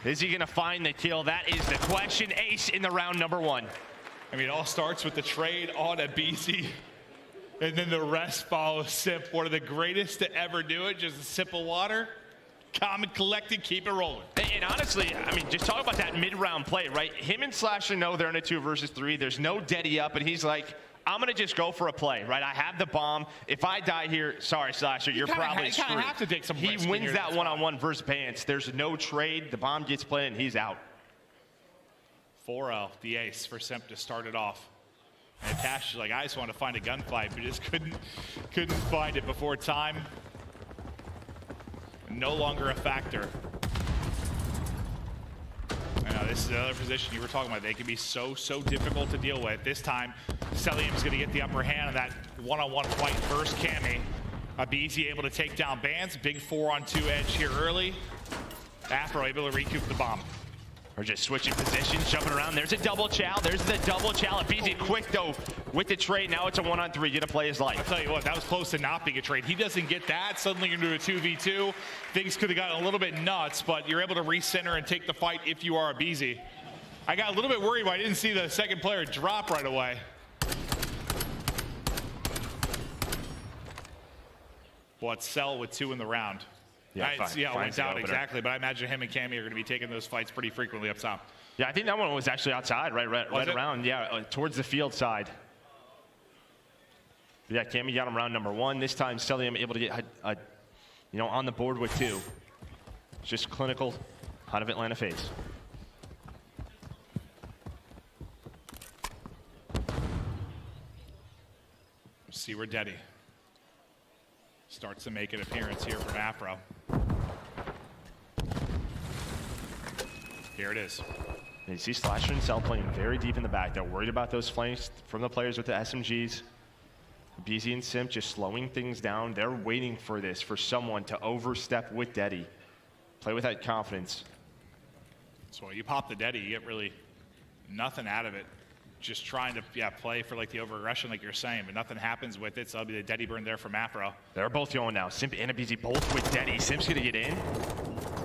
Is he going to find the kill? That is the question. Ace in the round number 1. I mean, it all starts with the trade on a BC, and then the rest follows Simp. One of the greatest to ever do it, just a sip of water. Calm and collected, keep it rolling. And honestly, I mean, just talk about that mid-round play, right? Him and Slasher know they're in a 2 versus 3. There's no Daddy up, and he's like, I'm going to just go for a play, right? I have the bomb. If I die here, sorry, Slasher, you're probably screwed. You kind of have to take some He risk wins that one-on-one versus Pants. There's no trade. The bomb gets played, and he's out. 4-0, the ace for Simp to start it off. And Tash is like, I just want to find a gunfight, but just couldn't find it before time. No longer a factor. I know this is another position you were talking about. They can be so difficult to deal with. This time, Celium's going to get the upper hand on that one-on-one fight first. Cammy, Abizi able to take down Bands. Big 4-on-2 edge here early. Afro able to recoup the bomb. We're just switching positions, jumping around. There's a double chow. There's the double chow. Abizi quick though with the trade. Now it's a 1-on-3. Gonna play his life. I'll tell you what, that was close to not being a trade. He doesn't get that. Suddenly you're into a 2v2. Things could have gotten a little bit nuts, but you're able to recenter and take the fight if you are Abizi. I got a little bit worried when I didn't see the second player drop right away. What, Cell with 2 in the round. Yeah, it went down exactly, but I imagine him and Cammy are going to be taking those fights pretty frequently up top. Yeah, I think that one was actually outside, right around, yeah, towards the field side. Yeah, Cammy got him round number 1. This time, Celium able to get, on the board with 2. Just clinical out of Atlanta FaZe. See where Daddy starts to make an appearance here from Afro. Here it is. And you see Slasher and Cell playing very deep in the back. They're worried about those flanks from the players with the SMGs. BZ and Simp just slowing things down. They're waiting for this, for someone to overstep with Daddy. Play with that confidence. So you pop the Daddy, you get really nothing out of it. Just trying to play for like the over-aggression like you're saying, but nothing happens with it, so that'll be the Daddy burn there from Afro. They're both going now. Simp and Abizi both with Daddy. Simp's gonna get in.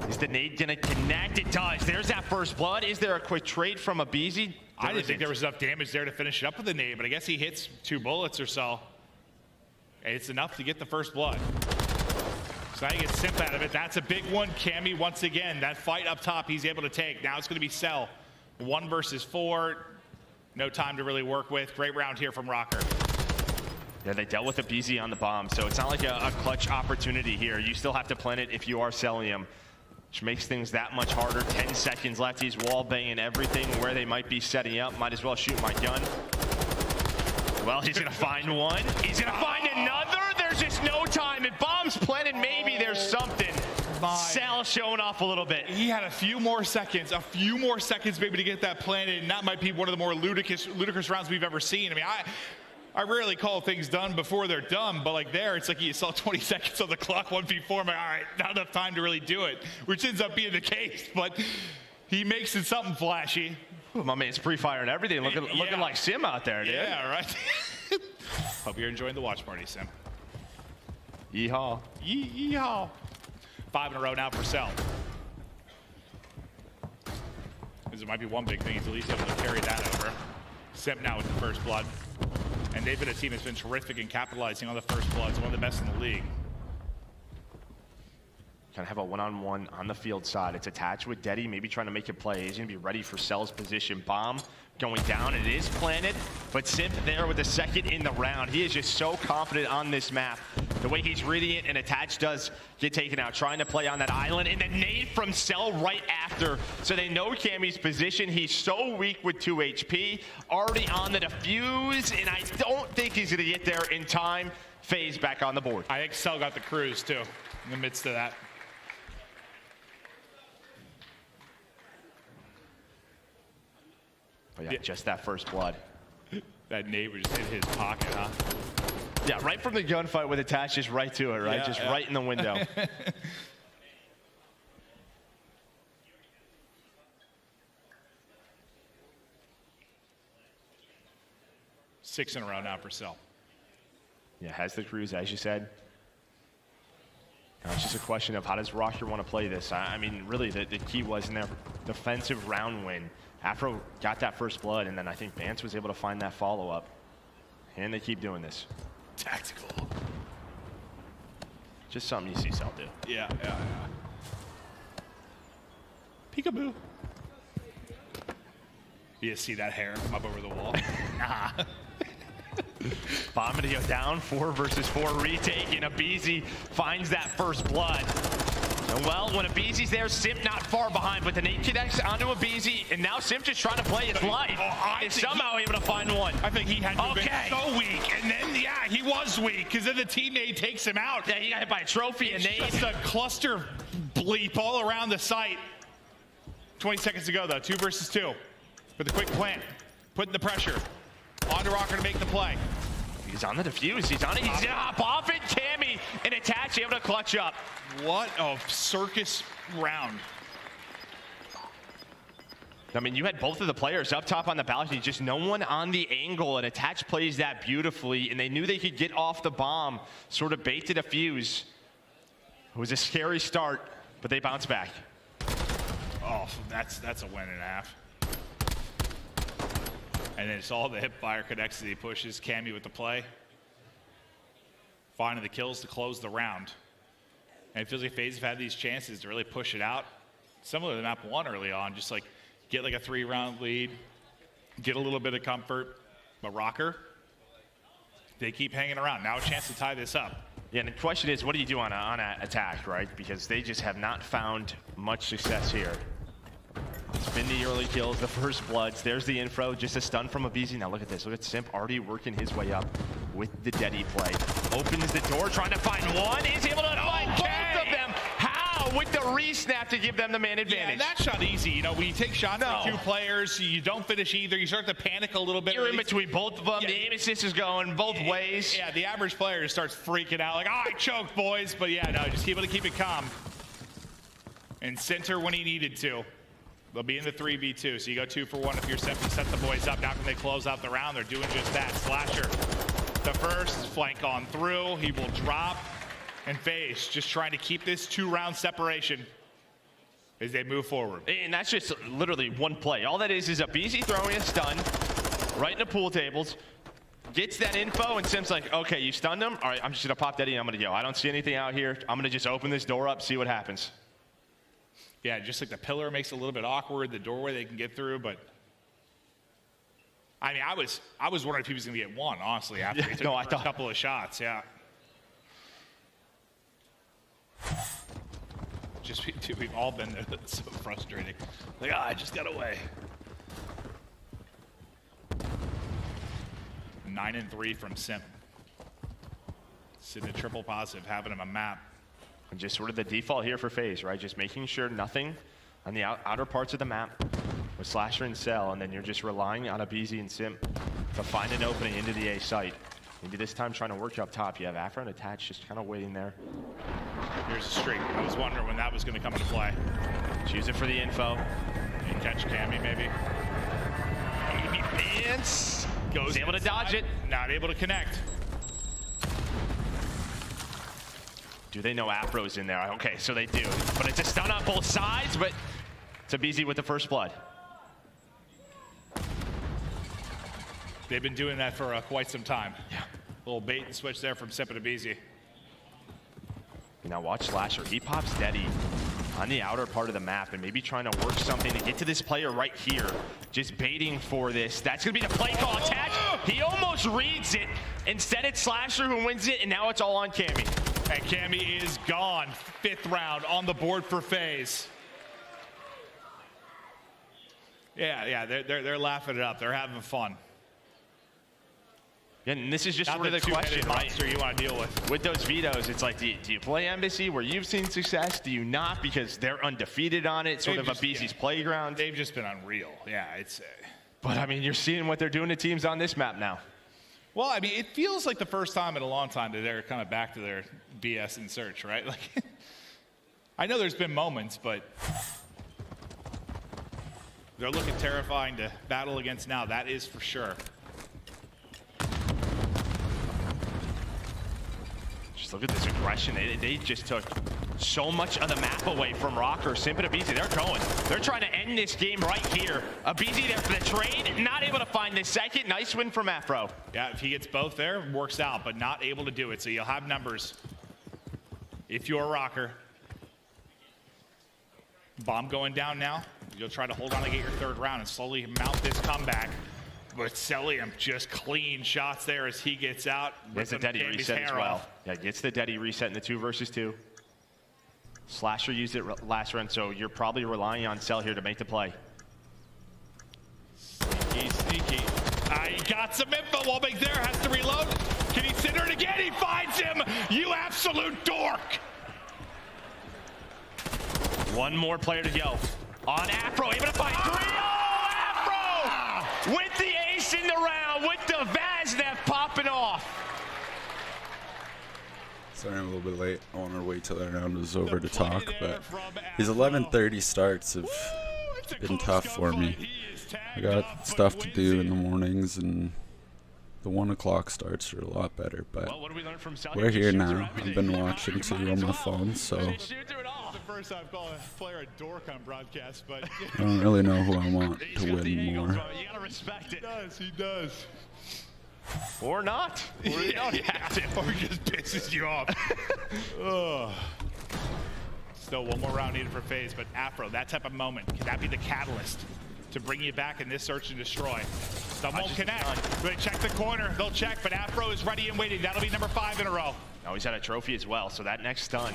Is the nade gonna connect? It does. There's that first blood. Is there a quick trade from Abizi? I didn't think there was enough damage there to finish it up with the nade, but I guess he hits 2 bullets or so. And it's enough to get the first blood. So now you get Simp out of it. That's a big one. Cammy, once again, that fight up top he's able to take. Now it's gonna be Cell. 1 versus 4. No time to really work with. Great round here from RØKKR. Yeah, they dealt with a BZ on the bomb, so it's not like a clutch opportunity here. You still have to plant it if you are selling him, which makes things that much harder. 10 seconds left. He's wall banging everything where they might be setting up. Might as well shoot my gun. Well, he's gonna find one. He's gonna find another. There's just no time. If bomb's planted, maybe there's something. Sal showing off a little bit. He had a few more seconds maybe to get that planted, and that might be one of the more ludicrous rounds we've ever seen. I mean, I rarely call things done before they're done, but like there, it's like you saw 20 seconds on the clock, 1v4. I'm like, all right, not enough time to really do it, which ends up being the case, but he makes it something flashy. Ooh, my man's pre-fire and everything, looking like Sim out there, dude. Yeah, right. Hope you're enjoying the watch party, Sim. Yeehaw. Yeehaw. 5 in a row now for Cell. Because it might be one big thing. He's at least able to carry that over. Sim now with the first blood. And they've been a team that's been terrific in capitalizing on the first bloods. One of the best in the league. Kind of have a one-on-one on the field side. It's attached with Deddy, maybe trying to make a play. He's going to be ready for Cell's position. Bomb going down. It is planted, but Simp there with the second in the round. He is just so confident on this map. The way he's reading it, and attached does get taken out. Trying to play on that island, and the nade from Cell right after. So they know Cammy's position. He's so weak with 2 HP. Already on the defuse, and I don't think he's going to get there in time. FaZe back on the board. I think Cell got the cruise, too, in the midst of that. But yeah, just that first blood. That neighbor just hit his pocket, huh? Yeah, right from the gunfight with attached, just right to it, right? Yeah, just yeah. right in the window. 6 in a row now for Cell. Yeah, has the cruise, as you said. Now it's just a question of how does RØKKR want to play this? I mean, really, the key was in their defensive round win. Afro got that first blood, and then I think Vance was able to find that follow-up. And they keep doing this. Tactical. Just something you see Cell do. Yeah. Peekaboo. You see that hair come up over the wall? Nah. Bomb gonna go down, 4 versus 4 retake, and Abizi finds that first blood. And well, when Abizi's there, Simp not far behind, but the nade connects onto Abizi, and now Simp just trying to play his life. Is somehow able to find one. I think he had to be so weak, and then, yeah, he was weak, because then the teammate takes him out. Yeah, he got hit by a trophy, and it's just a cluster bleep all around the site. 20 seconds to go, though, 2 versus 2. For the quick plant, putting the pressure on to RØKKR to make the play. He's on the defuse. He's on it. He's gonna hop off it. Cammy and attach, able to clutch up. What a circus round. I mean, you had both of the players up top on the balcony, just no one on the angle, and attach plays that beautifully, and they knew they could get off the bomb, sort of bait to defuse. It was a scary start, but they bounced back. Oh, that's a win and a half. And then it's all the hip fire connects as he pushes Cammy with the play. Finding the kills to close the round. And it feels like FaZe have had these chances to really push it out. Similar to map 1 early on, just like get like a 3-round lead, get a little bit of comfort. But RØKKR, they keep hanging around. Now a chance to tie this up. Yeah, and the question is, what do you do on an attack, right? Because they just have not found much success here. It's been the early kills, the first bloods. There's the info, just a stun from Abizi. Now look at this. Look at Simp already working his way up with the Deddy play. Opens the door, trying to find one. He's able to find both of them. How? With the re-snap to give them the man advantage. Yeah, that's not easy. You know, when you take shots from 2 players, you don't finish either. You start to panic a little bit. You're in between both of them. Yeah. The aim assist is going both ways. Yeah, the average player starts freaking out like, oh, I choked, boys. But yeah, no, just able to keep it calm. And center when he needed to. They'll be in the 3v2, so you go 2 for 1 if you're set to set the boys up. Now when they close out the round, they're doing just that. Slasher, the first, flank on through. He will drop. And FaZe just trying to keep this 2-round separation as they move forward. And that's just literally one play. All that is Abizi throwing a stun right in the pool tables. Gets that info, and Sim's like, okay, you stunned him? All right, I'm just going to pop Deddy and I'm going to go. I don't see anything out here. I'm going to just open this door up, see what happens. Yeah, just like the pillar makes it a little bit awkward, the doorway they can get through, but I mean, I was wondering if he was going to get one, honestly, after he took the first couple of shots. Yeah. Just we've all been there. That's so frustrating. Like, I just got away. 9-3 from Simp. Sitting a triple positive, having him a map. And just sort of the default here for FaZe, right? Just making sure nothing on the outer parts of the map with Slasher and Cell, and then you're just relying on a BZ and Simp to find an opening into the A site. Maybe this time trying to work up top. You have Afro and Attach just kind of waiting there. Here's a streak. I was wondering when that was going to come into play. Use it for the info. You catch Cammy, maybe. Amy Vance goes able to dodge it. Not able to connect. Do they know Afro's in there? Okay, so they do. But it's a stun on both sides, but it's a BZ with the first blood. They've been doing that for quite some time. Yeah. A little bait and switch there from Simp to BZ. Now watch Slasher. He pops Deddy on the outer part of the map and maybe trying to work something to get to this player right here. Just baiting for this. That's going to be the play call. Attach. He almost reads it. Instead, it's Slasher who wins it, and now it's all on Cammy. And Cammy is gone. 5th round on the board for FaZe. Yeah, they're laughing it up. They're having fun. And this is just Not sort of the question, right? You want to deal with. With those vetoes, it's like, do you play Embassy where you've seen success? Do you not? Because they're undefeated on it, sort of a BZ's playground. They've just been unreal. Yeah, it's. But I mean, you're seeing what they're doing to teams on this map now. Well, I mean, it feels like the first time in a long time that they're kind of back to their BS in search, right? Like, I know there's been moments, but they're looking terrifying to battle against now. That is for sure. Just look at this aggression. They just took so much of the map away from RØKKR. Simp and a BZ, they're going. They're trying to end this game right here. A BZ there for the trade, not able to find the second. Nice win from Afro. Yeah, if he gets both there, works out, but not able to do it. So you'll have numbers if you're RØKKR. Bomb going down now. You'll try to hold on to get your 3rd round and slowly mount this comeback. But Celium just clean shots there as he gets out. There's the Deddy reset as well. Yeah, gets the Deddy reset in the 2 versus 2. Slasher used it last round, so you're probably relying on Cell here to make the play. Sneaky. He got some info. Wallbang there, has to reload. Can he center it again? He finds him. You absolute dork. One more player to go. On Afro, able to find 3. Oh, Afro! With the ace in the round, with the Vaznev popping off. Sorry, I'm a little bit late. I want to wait till that round was over to talk, but his 11:30 starts have been tough for me. I got stuff to do in the mornings, and the 1 o'clock starts are a lot better, but we're here now. I've been watching too on my phone, so First time calling a player a dork on broadcast, but I don't really know who I want to win more. You gotta respect it. He does. Or not. Or you don't have to. Or he just pisses you off. Still one more round needed for FaZe, but Afro, that type of moment, can that be the catalyst to bring you back in this search and destroy? Some won't connect. They check the corner. They'll check, but Afro is ready and waiting. That'll be number 5 in a row. Now he's had a trophy as well, so that next stun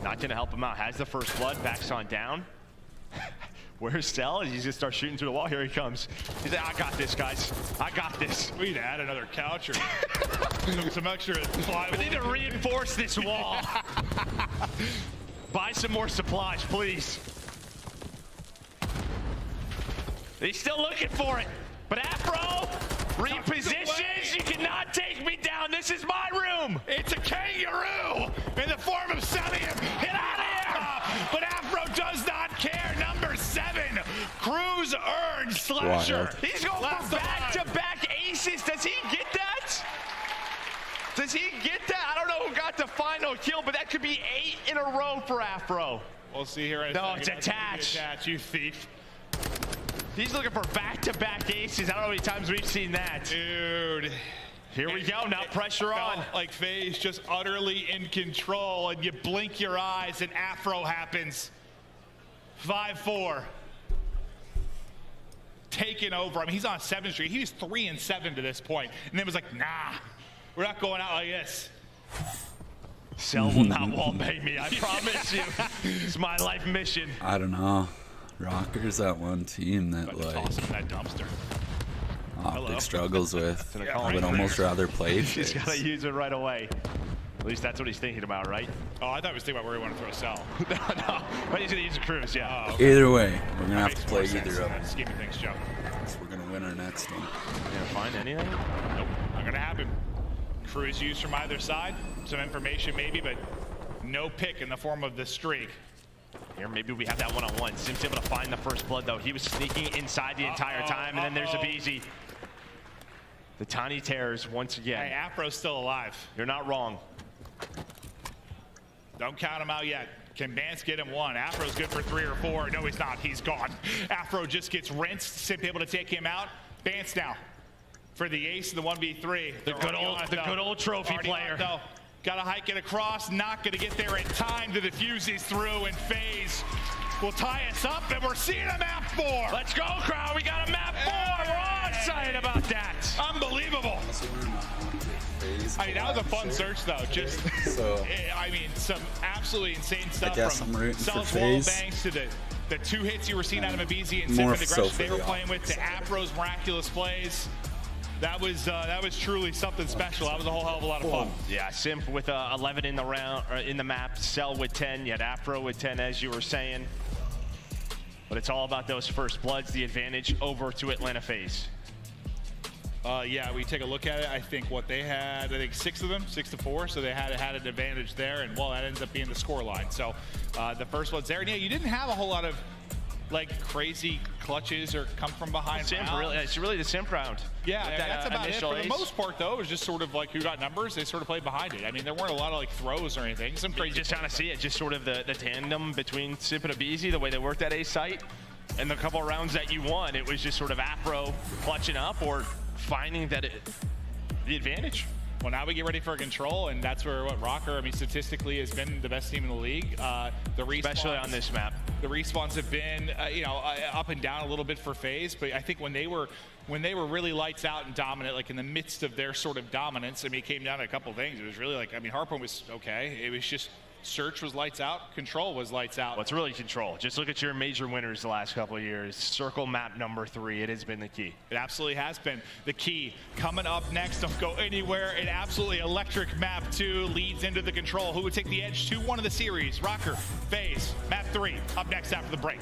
not going to help him out. Has the first blood, backs on down. Where's Cell? He's going to start shooting through the wall. Here he comes. He's like, I got this, guys. I got this. We need to add another couch or some extra plywood. We need to reinforce this wall. Buy some more supplies, please. He's still looking for it. But Afro repositions. You cannot take me down. This is my room. It's a kangaroo in the form of Celium. Get out of here! But Afro does not care. Number 7, Cruz earned Slasher. Wild. He's going for back-to-back aces. Does he get that? Does he get that? I don't know who got the final kill, but that could be 8 in a row for Afro. We'll see here in a No, second. it's Attach. Attach, you thief. He's looking for back-to-back aces. I don't know how many times we've seen that. Dude. Here we go. Now pressure on. Like FaZe just utterly in control, and you blink your eyes and Afro happens. 5-4. taken over. I mean, he's on 7th Street. He was 3-7 to this point, and then was like, nah, we're not going out like this. Cell will not wallbang me, I promise you. It's my life mission. I don't know. RØKKR's that one team that Toss like him in that dumpster. OpTic struggles with. I would almost rather play He's FaZe. got to use it right away. At least that's what he's thinking about, right? Oh, I thought he was thinking about where he wanted to throw a cell. no, but he's going to use a cruise, yeah. Oh, okay. Either way, we're gonna That have makes to more play sense either than of that them. scheme of things, Joe. So we're gonna win our next one. You gonna find anything? Nope, not gonna happen. Cruise used from either side. Some information maybe, but no pick in the form of the streak. Here, maybe we have that one-on-one. Sim's able to find the first blood, though. He was sneaking inside the entire time, and then there's a BZ. The Tiny Terrors once again. Hey, Afro's still alive. You're not wrong. Don't count him out yet. Can Bance get him one? Afro's good for 3 or 4. No, he's not. He's gone. Afro just gets rinsed. Simp able to take him out. Bance now for the ace of the 1v3. The good old trophy player. Got to hike it across. Not going to get there in time to defuse these through. And FaZe will tie us up. And we're seeing a map 4. Let's go, crowd. We got a map 4. We're all excited about that. Unbelievable. I mean, that was a fun search, though. Just, I mean, some absolutely insane stuff from Cell's wall bangs to the 2 hits you were seeing out of Mabizi and Simp, the aggression they were playing with, to Afro's miraculous plays. That was truly something special. That was a whole hell of a lot of fun. Yeah, Simp with 11 in the round, or in the map. Cell with 10. You had Afro with 10, as you were saying. But it's all about those first bloods. The advantage over to Atlanta FaZe. Yeah, we take a look at it. I think what they had, I think 6 of them, 6-4. So they had an advantage there, and well, that ends up being the score line. So the first one's there, and yeah, you didn't have a whole lot of like crazy clutches or come from behind. It's really the Simp round. Yeah, that's about it. For the most part, though, it was just sort of like who got numbers. They sort of played behind it. I mean, there weren't a lot of like throws or anything. Some crazy. You just kind of see it, just sort of the tandem between Simp and Abizi, the way they worked that A site, and the couple of rounds that you won, it was just sort of Afro clutching up or finding that the advantage. Well, now we get ready for control, and that's where RØKKR, I mean, statistically has been the best team in the league. The respawns, especially on this map. The respawns have been, up and down a little bit for FaZe, but I think when they were really lights out and dominant, like in the midst of their sort of dominance, I mean, it came down to a couple things. It was really like, I mean, Hardpoint was okay. It was just Search was lights out, Control was lights out. Well, it's really Control. Just look at your major winners the last couple of years. Circle map number 3, it has been the key. It absolutely has been the key. Coming up next, don't go anywhere. An absolutely electric map 2 leads into the Control. Who would take the edge to one of the series? RØKKR, FaZe, map 3, up next after the break.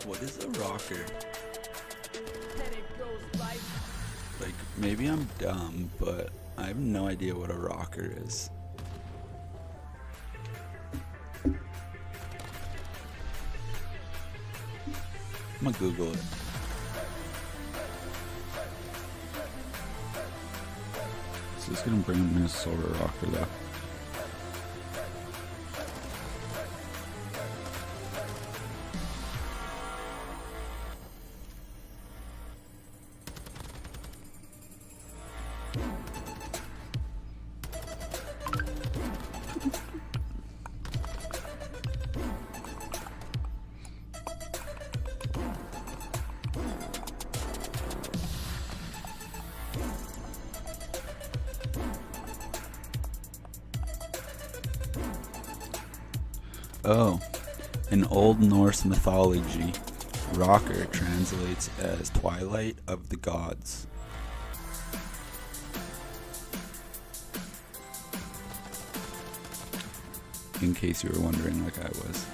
What is a RØKKR? Like, maybe I'm dumb, but I have no idea what a RØKKR is. I'm gonna Google it. So it's gonna bring Minnesota RØKKR though. Oh, in Old Norse mythology, RØKKR translates as Twilight of the Gods. In case you were wondering, like I was.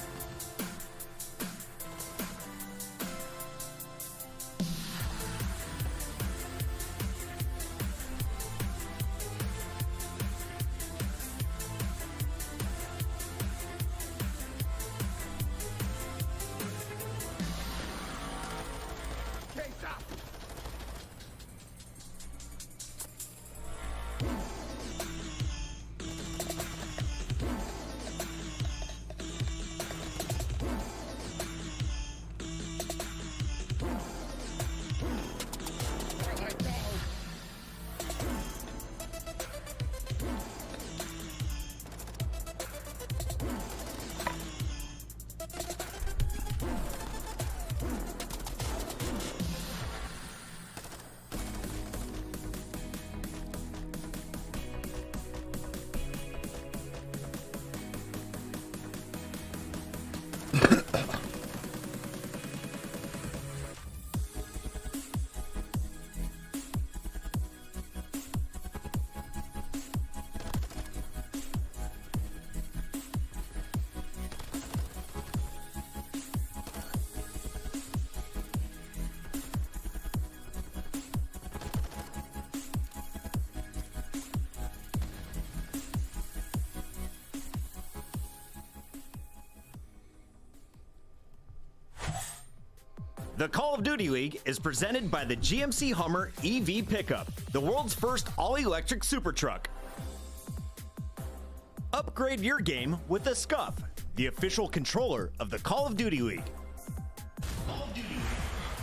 The Call of Duty League is presented by the GMC Hummer EV Pickup, the world's first all-electric super truck. Upgrade your game with the Scuff, the official controller of the Call of Duty League.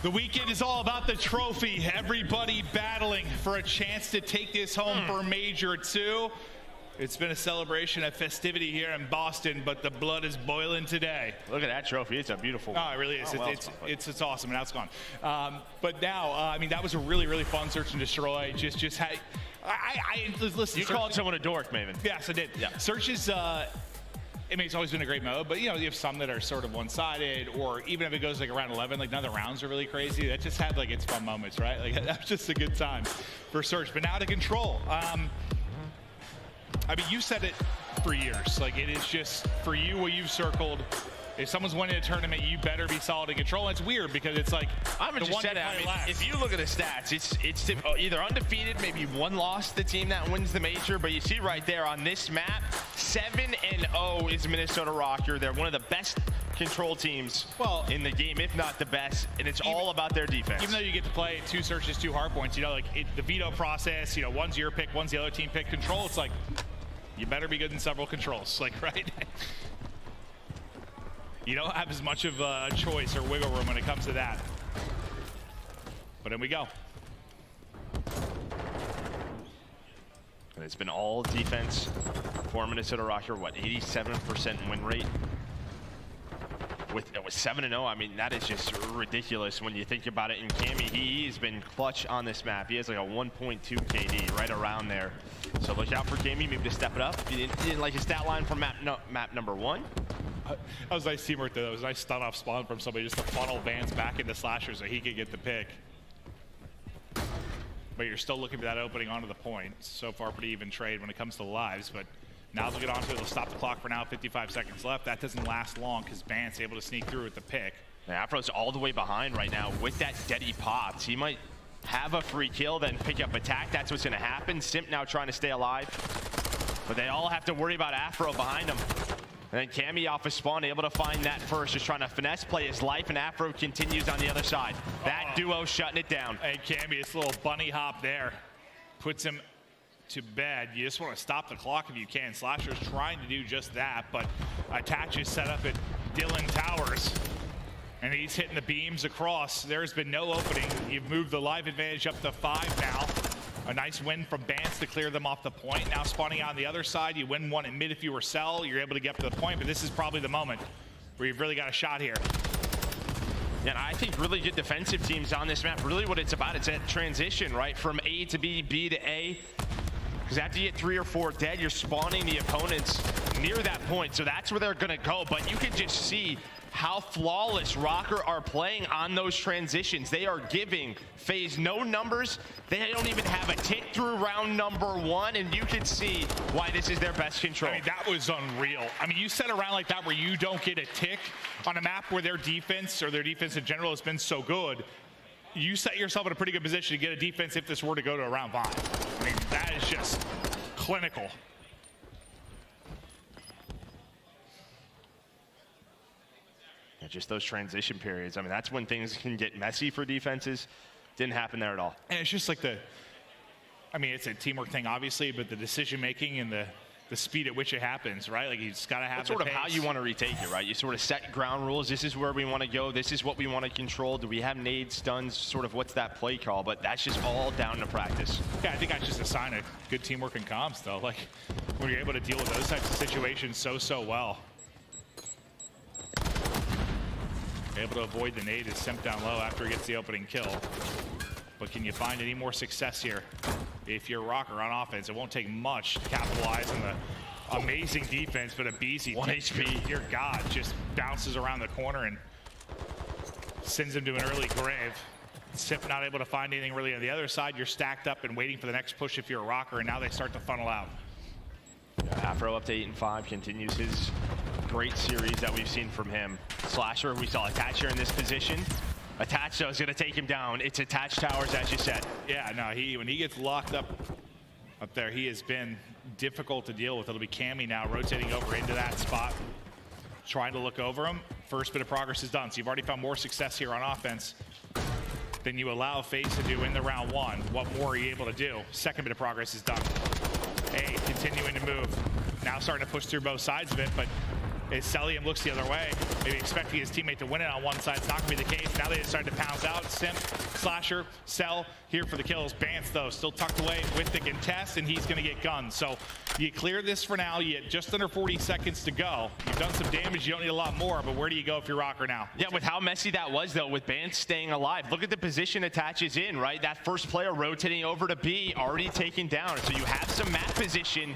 The weekend is all about the trophy. Everybody battling for a chance to take this home for Major 2. It's been a celebration, a festivity here in Boston, but the blood is boiling today. Look at that trophy. It's a beautiful one. Oh, it really is. Oh, well, it's awesome, and now it's gone. But now, I mean, that was a really, really fun search and destroy. Just had, listen. You called someone a dork, Maven. Yes, I did. Yeah. Search is, I mean, it's always been a great mode, but you know, you have some that are sort of one-sided, or even if it goes like around 11, like none of the rounds are really crazy. That just had like its fun moments, right? Like that was just a good time for search. But now to control. I mean, you said it for years. Like, it is just, for you, what you've circled, if someone's winning a tournament, you better be solid in control. And it's weird because it's like, I haven't just said it. I mean, if you look at the stats, it's either undefeated, maybe one loss, the team that wins the major. But you see right there on this map, 7-0 is Minnesota RØKKR. They're one of the best control teams in the game, if not the best, and it's all about their defense. Even though you get to play 2 searches, 2 hard points, you know, like the veto process, you know, one's your pick, one's the other team pick. Control, it's like, you better be good in several controls, like, right? You don't have as much of a choice or wiggle room when it comes to that. But in we go. And it's been all defense for Minnesota RØKKR. What, 87% win rate? With 7-0, I mean, that is just ridiculous when you think about it. And Cammy, he has been clutch on this map. He has like a 1.2 KD right around there. So look out for Cammy, maybe to step it up. You didn't like his stat line from map number 1. That was nice teamwork there. That was a nice stun off spawn from somebody just to funnel Vance back into Slasher so he could get the pick. But you're still looking for that opening onto the point. So far, pretty even trade when it comes to the lives, but now they'll get onto it. They'll stop the clock for now. 55 seconds left. That doesn't last long because Vance able to sneak through with the pick. Yeah, Afro's all the way behind right now with that dead he pops. He might have a free kill, then pick up attack. That's what's going to happen. Simp now trying to stay alive. But they all have to worry about Afro behind him. And then Cammy off his spawn, able to find that first, just trying to finesse play his life, and Afro continues on the other side. That duo shutting it down. Hey, Cammy, this little bunny hop there puts him to bed. You just want to stop the clock if you can. Slasher's trying to do just that, but attach is set up at Dylan Towers. And he's hitting the beams across. There's been no opening. You've moved the live advantage up to 5 now. A nice win from Bance to clear them off the point. Now spawning on the other side, you win one in mid if you were Cell. You're able to get up to the point, but this is probably the moment where you've really got a shot here. Yeah, and I think really good defensive teams on this map. Really what it's about, it's that transition, right? From A to B, B to A. Because after you get 3 or 4 dead, you're spawning the opponents near that point. So that's where they're going to go. But you can just see how flawless RØKKR are playing on those transitions. They are giving FaZe no numbers. They don't even have a tick through round number 1, and you can see why this is their best control. I mean, that was unreal. I mean, you set a round like that where you don't get a tick on a map where their defense, or their defense in general, has been so good. You set yourself in a pretty good position to get a defense if this were to go to a round 5. I mean, that is just clinical. Just those transition periods. I mean, that's when things can get messy for defenses. Didn't happen there at all. And it's just like I mean, it's a teamwork thing, obviously, but the decision making and the speed at which it happens, right? Like, you just got to have that's sort of how you want to retake it, right? You sort of set ground rules. This is where we want to go. This is what we want to control. Do we have nades, stuns, sort of what's that play call? But that's just all down to practice. Yeah, I think that's just a sign of good teamwork and comms, though. Like, when you're able to deal with those types of situations so well. Able to avoid the nade is Simp down low after he gets the opening kill. But can you find any more success here? If you're RØKKR on offense, it won't take much to capitalize on the amazing defense, but a BZ 1 HP. Dear God, just bounces around the corner and sends him to an early grave. Simp not able to find anything really on the other side. You're stacked up and waiting for the next push if you're a RØKKR, and now they start to funnel out. Afro up to 8-5, continues his great series that we've seen from him. Slasher, we saw Attach here in this position. Attach, though, is going to take him down. It's Attach towers, as you said. Yeah, no, when he gets locked up there, he has been difficult to deal with. It'll be Cammy now rotating over into that spot, trying to look over him. First bit of progress is done, so you've already found more success here on offense than you allow FaZe to do in the round 1. What more are you able to do? Second bit of progress is done. A continuing to move. Now starting to push through both sides of it, but as Elim looks the other way, maybe expecting his teammate to win it on one side. It's not going to be the case. Now they decided to pounce out. Simp, Slasher, Cell here for the kills. Bance, though, still tucked away with the contest, and he's going to get gunned. So you clear this for now. You get just under 40 seconds to go. You've done some damage. You don't need a lot more, but where do you go if you're RØKKR now? Yeah, with how messy that was, though, with Bance staying alive. Look at the position Attaches in, right? That first player rotating over to B, already taken down. So you have some map position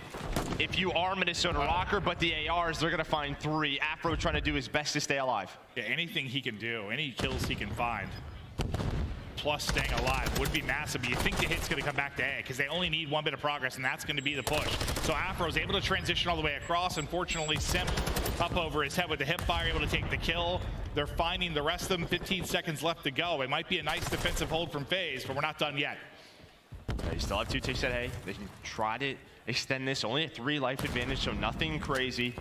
if you are Minnesota RØKKR, but the ARs, they're going to find 3. Afro trying to do his best to stay alive. Yeah, anything he can do, any kills he can find, plus staying alive would be massive. But you think the hit's going to come back to A because they only need 1 bit of progress, and that's going to be the push. So Afro's able to transition all the way across. Unfortunately, Simp up over his head with the hip fire, able to take the kill. They're finding the rest of them. 15 seconds left to go. It might be a nice defensive hold from FaZe, but we're not done yet. They still have 2 ticks at A. They can try to extend this. Only a 3 life advantage, so nothing crazy.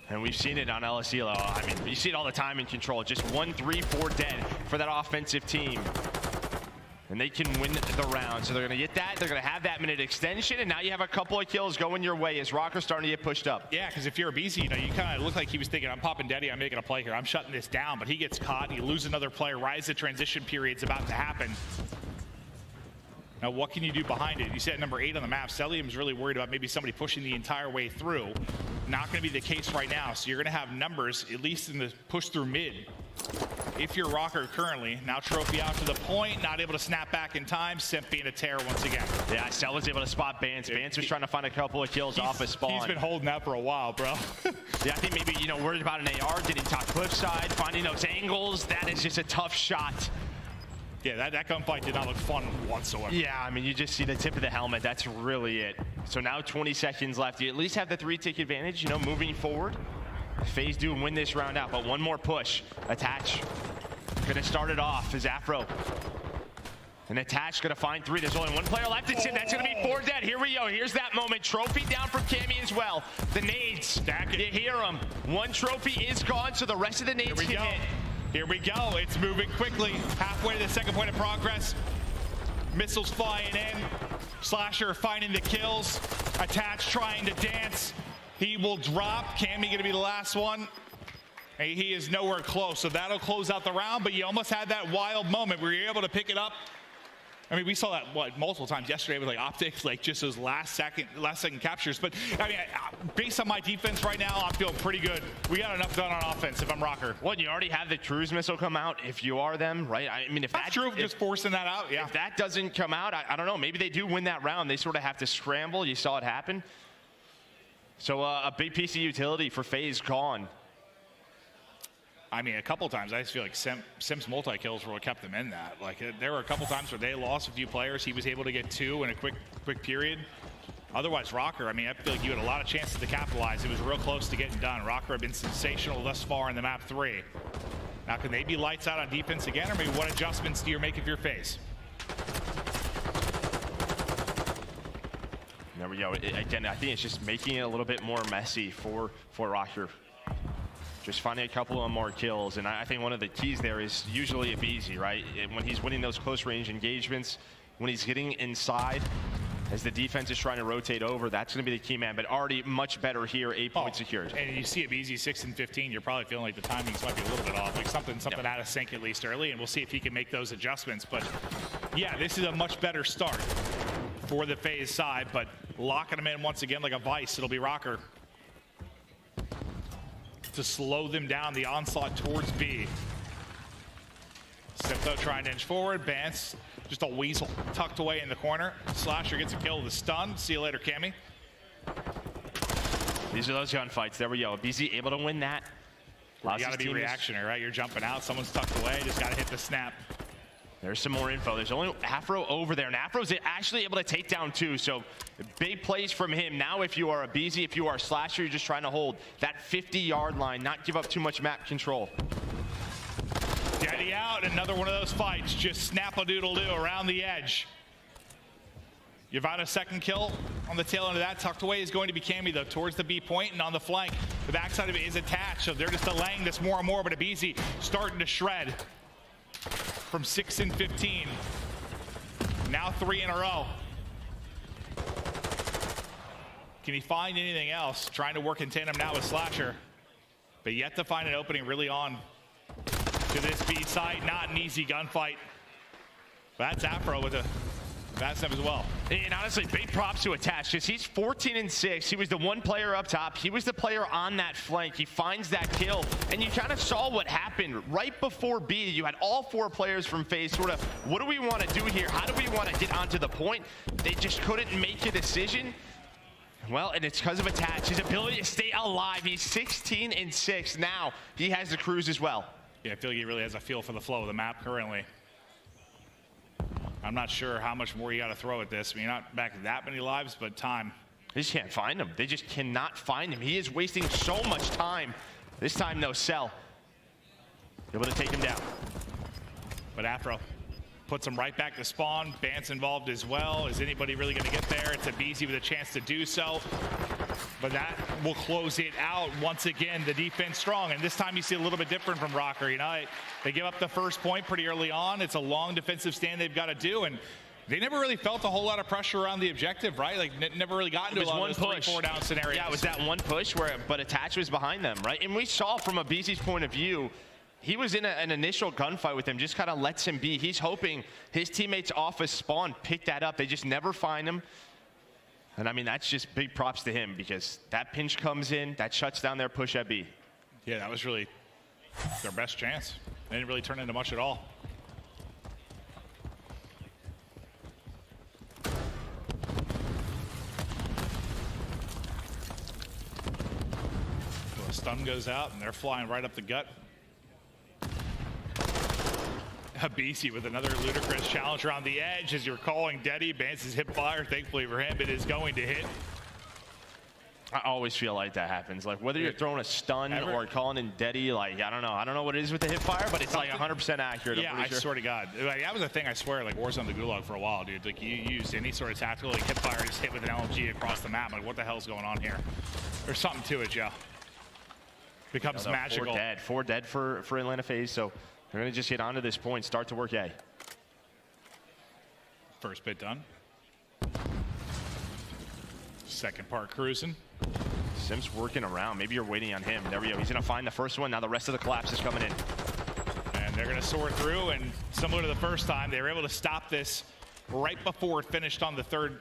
And we've seen it on LSE. I mean, you see it all the time in Control. Just 1, 3, 4 dead for that offensive team. And they can win the round. So they're going to get that. They're going to have that minute extension. And now you have a couple of kills going your way as RØKKR starting to get pushed up. Yeah, because if you're a BC, you kind of look like he was thinking, I'm popping Daddy, I'm making a play here. I'm shutting this down. But he gets caught. You lose another player right as the transition period's about to happen. Now, what can you do behind it? You said number 8 on the map. Celium's really worried about maybe somebody pushing the entire way through. Not going to be the case right now. So you're going to have numbers, at least in the push through mid. If you're RØKKR currently, now Trophy out to the point, not able to snap back in time. Simp being a terror once again. Yeah, Cell was able to spot Bance. Bance was trying to find a couple of kills off his spawn. He's been holding that for a while, bro. Yeah, I think maybe, worried about an AR, getting top cliffside, finding those angles. That is just a tough shot. Yeah, that gunfight did not look fun whatsoever. Yeah, I mean, you just see the tip of the helmet. That's really it. So now 20 seconds left. You at least have the 3-tick advantage, moving forward. FaZe do win this round out, but one more push. Attach. Gonna start it off as Afro. And Attach gonna find 3. There's only 1 player left. It's in. That's gonna be 4 dead. Here we go. Here's that moment. Trophy down from Cammy as well. The nades. Stack it. You hear them. 1 trophy is gone, so the rest of the nades can hit. Here we go. It's moving quickly. Halfway to the second point of progress. Missiles flying in. Slasher finding the kills. Attach trying to dance. He will drop. Cammy going to be the last one. He is nowhere close, so that'll close out the round, but you almost had that wild moment where you're able to pick it up I mean, we saw that multiple times yesterday with like OpTic, like just those last second captures. But I mean, based on my defense right now, I'm feeling pretty good. We got enough done on offense. If I'm RØKKR, what, you already have the cruise missile come out. If you are them, right? I mean, if that's true, just forcing that out. Yeah. If that doesn't come out, I don't know. Maybe they do win that round. They sort of have to scramble. You saw it happen. So a big piece of utility for FaZe gone. I mean, a couple times I just feel like Sim's multi-kills were what kept them in that. Like there were a couple times where they lost a few players. He was able to get 2 in a quick period. Otherwise, RØKKR, I mean, I feel like you had a lot of chances to capitalize. It was real close to getting done. RØKKR have been sensational thus far in the map 3. Now, can they be lights out on defense again, or maybe what adjustments do you make if you're FaZe? There we go. Again, I think it's just making it a little bit more messy for RØKKR. Just finding a couple of more kills, and I think one of the keys there is usually a BZ, right? When he's winning those close range engagements, when he's getting inside, as the defense is trying to rotate over, that's going to be the key man. But already much better here, 8 points secured. And you see a BZ 6 and 15, you're probably feeling like the timings might be a little bit off, like something out of sync at least early, and we'll see if he can make those adjustments. But yeah, this is a much better start for the FaZe side, but locking them in once again like a vice, it'll be RØKKR to slow them down, the onslaught towards B. Siptho trying to inch forward. Bance, just a weasel tucked away in the corner. Slasher gets a kill with a stun. See you later, Cammy. These are those gunfights. There we go. BZ able to win that. You gotta be reactionary, right? You're jumping out, someone's tucked away, just gotta hit the snap. There's some more info. There's only Afro over there, and Afro's actually able to take down 2, so big plays from him. Now if you are a BZ, if you are a Slasher, you're just trying to hold that 50-yard line, not give up too much map control. Daddy out, another one of those fights. Just snap-a-doodle-doo around the edge. Yvonne's second kill on the tail end of that. Tucked away is going to be Cammy, though, towards the B point, and on the flank, the backside of it is attached, so they're just delaying this more and more, but a BZ starting to shred. From 6 and 15. Now 3 in a row. Can he find anything else? Trying to work in tandem now with Slasher, but yet to find an opening really on to this B side. Not an easy gunfight. That's Afro with a bad step as well. And honestly, big props to Attach, because he's 14 and 6. He was the one player up top. He was the player on that flank. He finds that kill, and you kind of saw what happened right before B. You had all 4 players from FaZe sort of, what do we want to do here? How do we want to get onto the point? They just couldn't make a decision. Well, and it's because of Attach, his ability to stay alive. He's 16 and 6 now. He has the cruise as well. Yeah, I feel like he really has a feel for the flow of the map currently. I'm not sure how much more you got to throw at this. I mean, you're not back that many lives, but time. They just can't find him. They just cannot find him. He is wasting so much time. This time, no Cell. Able to take him down. But Afro puts him right back to spawn. Bance involved as well. Is anybody really going to get there? It's a BZ with a chance to do so. But that will close it out. Once again, the defense strong. And this time you see a little bit different from RØKKR. You know, they give up the first point pretty early on. It's a long defensive stand they've got to do. And they never really felt a whole lot of pressure around the objective, right? Like, never really got into a lot of those 3-4 down scenarios. Yeah, it was that one push but Attach was behind them, right? And we saw from a BZ's point of view, he was in an initial gunfight with him, just kind of lets him be. He's hoping his teammates off his spawn pick that up. They just never find him. And I mean, that's just big props to him, because that pinch comes in, that shuts down their push at B. Yeah, that was really their best chance. They didn't really turn into much at all. Well, the stun goes out, and they're flying right up the gut. BC with another ludicrous challenge around the edge as you're calling Deddy. Bance's hip fire, thankfully for him, it is going to hit. I always feel like that happens. Like, whether you're throwing a stun or calling in Deddy, like, I don't know what it is with the hip fire, but it's like 100% accurate. Yeah, I swear to God. Like, that was a thing, I swear, like Warzone the Gulag for a while, dude. Like, you used any sort of tactical, like hip fire, just hit with an LMG across the map. Like, what the hell's going on here? There's something to it, Joe. Becomes magical. 4 dead for Atlanta FaZe, so they're going to just get onto this point, start to work A. First bit done. Second part cruising. Sim's working around. Maybe you're waiting on him. There we go. He's going to find the first one. Now the rest of the collapse is coming in. And they're going to sort through, and similar to the first time, they were able to stop this right before it finished on the third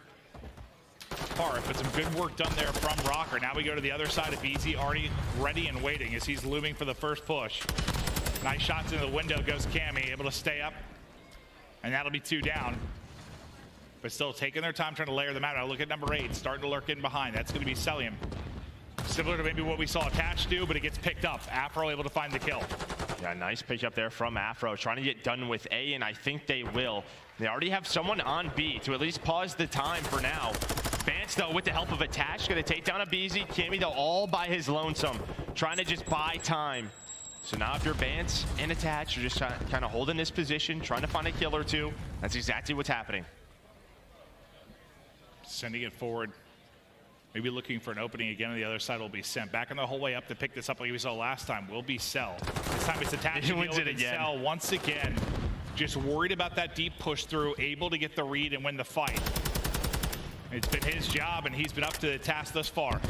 part, but some good work done there from RØKKR. Now we go to the other side of BZ, already ready and waiting as he's looming for the first push. Nice shots into the window goes Cammy, able to stay up, and that'll be 2 down. But still taking their time trying to layer them out. Now look at number 8, starting to lurk in behind. That's going to be Elim. Similar to maybe what we saw Attach do, but it gets picked up. Afro able to find the kill. Yeah, nice pick up there from Afro, trying to get done with A, and I think they will. They already have someone on B to at least pause the time for now. Vance, though, with the help of Attach, going to take down a BZ. Cammy, though, all by his lonesome, trying to just buy time. So now if you're Vance and Attach, you're just kind of holding this position, trying to find a kill or two. That's exactly what's happening. Sending it forward. Maybe looking for an opening again on the other side will be sent. Back on the whole way up to pick this up like we saw last time will be Cell. This time it's Attach. He wins it again. Cell once again. Just worried about that deep push through, able to get the read and win the fight. It's been his job, and he's been up to the task thus far.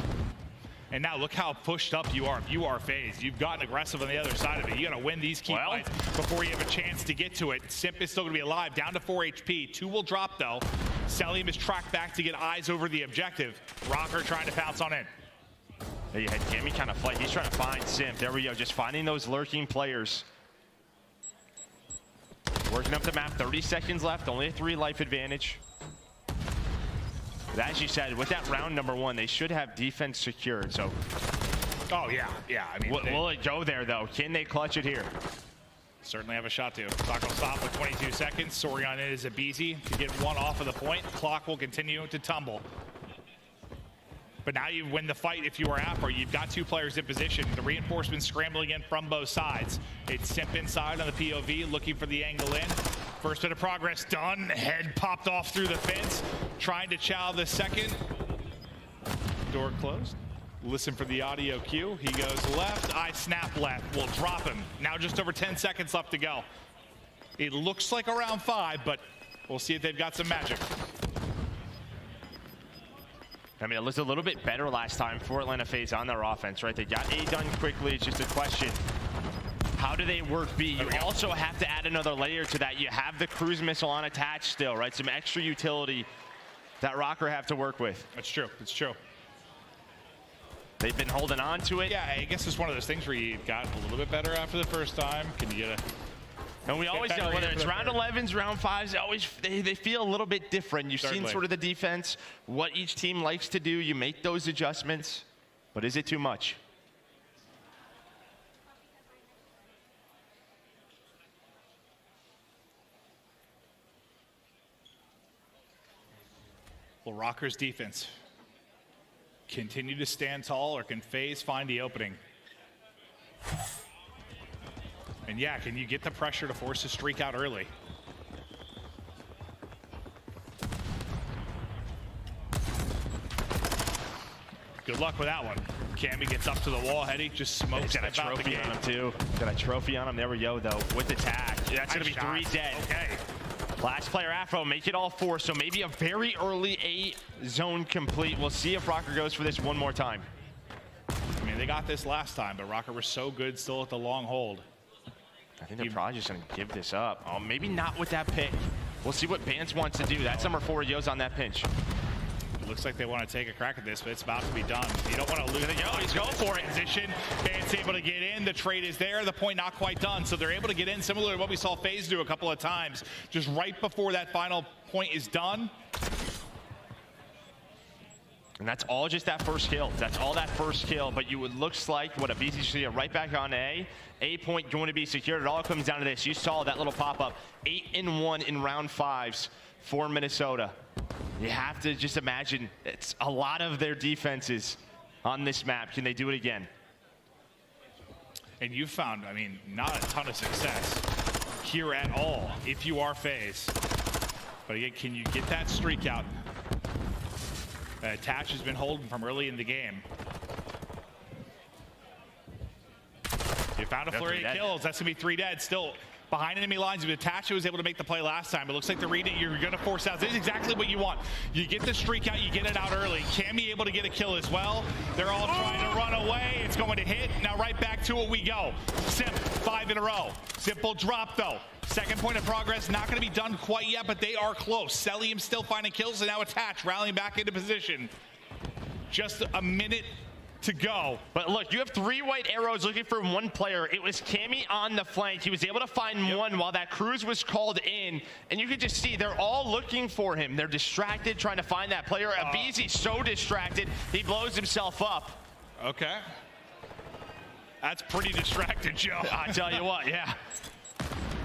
And now look how pushed up you are. If you are FaZe, you've gotten aggressive on the other side of it. You got to win these key fights before you have a chance to get to it. Simp is still going to be alive, down to 4 HP. 2 will drop, though. Elim is tracked back to get eyes over the objective. RØKKR trying to pounce on in. There you had Cammy kind of fight. He's trying to find Simp. There we go, just finding those lurking players. Working up the map, 30 seconds left, only a 3 life advantage. But as you said, with that round number 1, they should have defense secured, so. Oh, yeah. I mean, will it go there, though? Can they clutch it here? Certainly have a shot to. Clock will stop with 22 seconds. Soaring on it is a BZ to get 1 off of the point. Clock will continue to tumble. But now you win the fight if you are Afro. You've got 2 players in position. The reinforcements scrambling in from both sides. It's Simp inside on the POV, looking for the angle in. First bit of progress done. Head popped off through the fence. Trying to chow the second. Door closed. Listen for the audio cue. He goes left. I snap left. We'll drop him. Now just over 10 seconds left to go. It looks like around 5, but we'll see if they've got some magic. I mean, it looked a little bit better last time for Atlanta FaZe on their offense, right? They got A done quickly. It's just a question. How do they work B? You also have to add another layer to that. You have the cruise missile on attached still, right? Some extra utility that RØKKR have to work with. That's true. It's true. They've been holding on to it. Yeah, I guess it's one of those things where you got a little bit better after the first time. Can you get a... And we always know, whether it's round 11s, round 5s, they feel a little bit different. You've seen sort of the defense, what each team likes to do. You make those adjustments, but is it too much? Will RØKKR's defense continue to stand tall, or can FaZe find the opening? And yeah, can you get the pressure to force a streak out early? Good luck with that one. Cammy gets up to the wall, Hetty just smokes. He's got a trophy on him too. Got a trophy on him. There we go, though, with the tag. That's gonna be 3 dead. Okay. Last player Afro, make it all 4, so maybe a very early A zone complete. We'll see if RØKKR goes for this one more time. I mean, they got this last time, but RØKKR was so good still at the long hold. I think they're probably just gonna give this up. Oh, maybe not with that pick. We'll see what Vance wants to do. That's number 4, Yo's on that pinch. It looks like they want to take a crack at this, but it's about to be done. You don't want to lose it. Oh, he's going for it. Position. Vance able to get in. The trade is there. The point not quite done. So they're able to get in, similar to what we saw FaZe do a couple of times. Just right before that final point is done. And that's all just that first kill. That's all that first kill. But you would looks like what a BC should get right back on A. A point going to be secured. It all comes down to this. You saw that little pop-up. 8-1 in round 5s for Minnesota. You have to just imagine it's a lot of their defenses on this map. Can they do it again? And you found, I mean, not a ton of success here at all if you are FaZe. But again, can you get that streak out? Attach has been holding from early in the game. You found a flurry of kills. That's going to be 3 dead. Still behind enemy lines. If Attach was able to make the play last time, it looks like the reading you're going to force out. This is exactly what you want. You get the streak out, you get it out early. Cammy able to get a kill as well. They're all trying to run away. It's going to hit. Now right back to it we go. Simp, 5 in a row. Simple drop though. Second point of progress, not going to be done quite yet, but they are close. Selim still finding kills, and now Attach rallying back into position. Just a minute to go. But look, you have 3 white arrows looking for 1 player. It was Cammy on the flank. He was able to find 1 while that cruise was called in. And you can just see they're all looking for him. They're distracted, trying to find that player. Abizi's so distracted, he blows himself up. Okay. That's pretty distracted, Joe. I tell you what, yeah.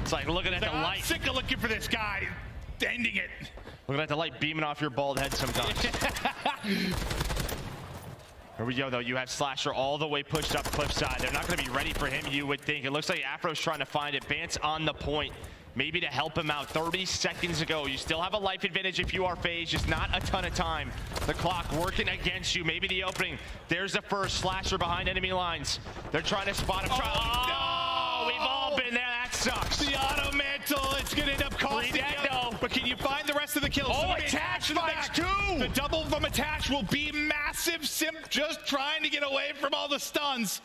It's like looking at the light. I'm sick of looking for this guy. Ending it. Looking at the light beaming off your bald head sometimes. Here we go, though. You have Slasher all the way pushed up cliffside. They're not going to be ready for him, you would think. It looks like Afro's trying to find it. Bance on the point, maybe to help him out. 30 seconds to go. You still have a life advantage if you are FaZe, just not a ton of time. The clock working against you. Maybe the opening. There's the first Slasher behind enemy lines. They're trying to spot him. Oh, we've all been there. That sucks. The auto mantle, it's going to end up costing you. But can you find the rest of the kills? Oh, Attach finds 2. The double from Attach will be massive. Simp just trying to get away from all the stuns.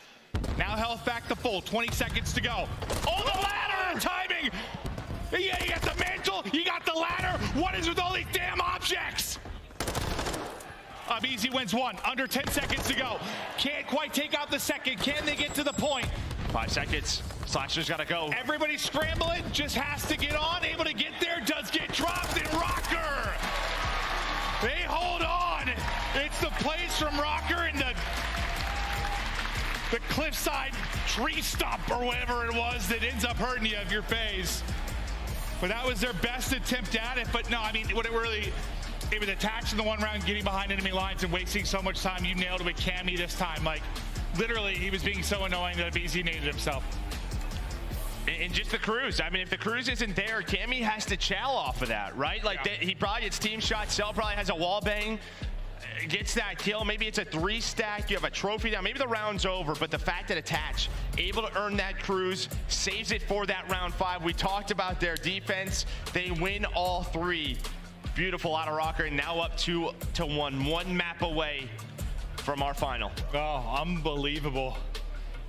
Now health back to full. 20 seconds to go. Oh, the ladder! Timing! Yeah, you got the mantle, you got the ladder. What is with all these damn objects? Easy wins 1. Under 10 seconds to go. Can't quite take out the second. Can they get to the point? 5 seconds. Slasher's got to go. Everybody scrambling, just has to get on. Able to get there, does get dropped, and RØKKR! They hold on. It's the plays from RØKKR and the cliffside tree stump or whatever it was that ends up hurting you if you're FaZe. But that was their best attempt at it. But no, I mean, it was attached in the 1 round, getting behind enemy lines and wasting so much time. You nailed it with Cammy this time. Like, literally, he was being so annoying that BZ needed himself. And just the cruise. I mean, if the cruise isn't there, Cammy has to chow off of that, right? Like, he probably gets team shot. Cell probably has a wall bang, gets that kill. Maybe it's a 3 stack. You have a trophy down. Maybe the round's over, but the fact that Attach able to earn that cruise saves it for that round 5. We talked about their defense. They win all 3. Beautiful out of RØKKR, and now up 2-1. 1 map away from our final. Oh, unbelievable.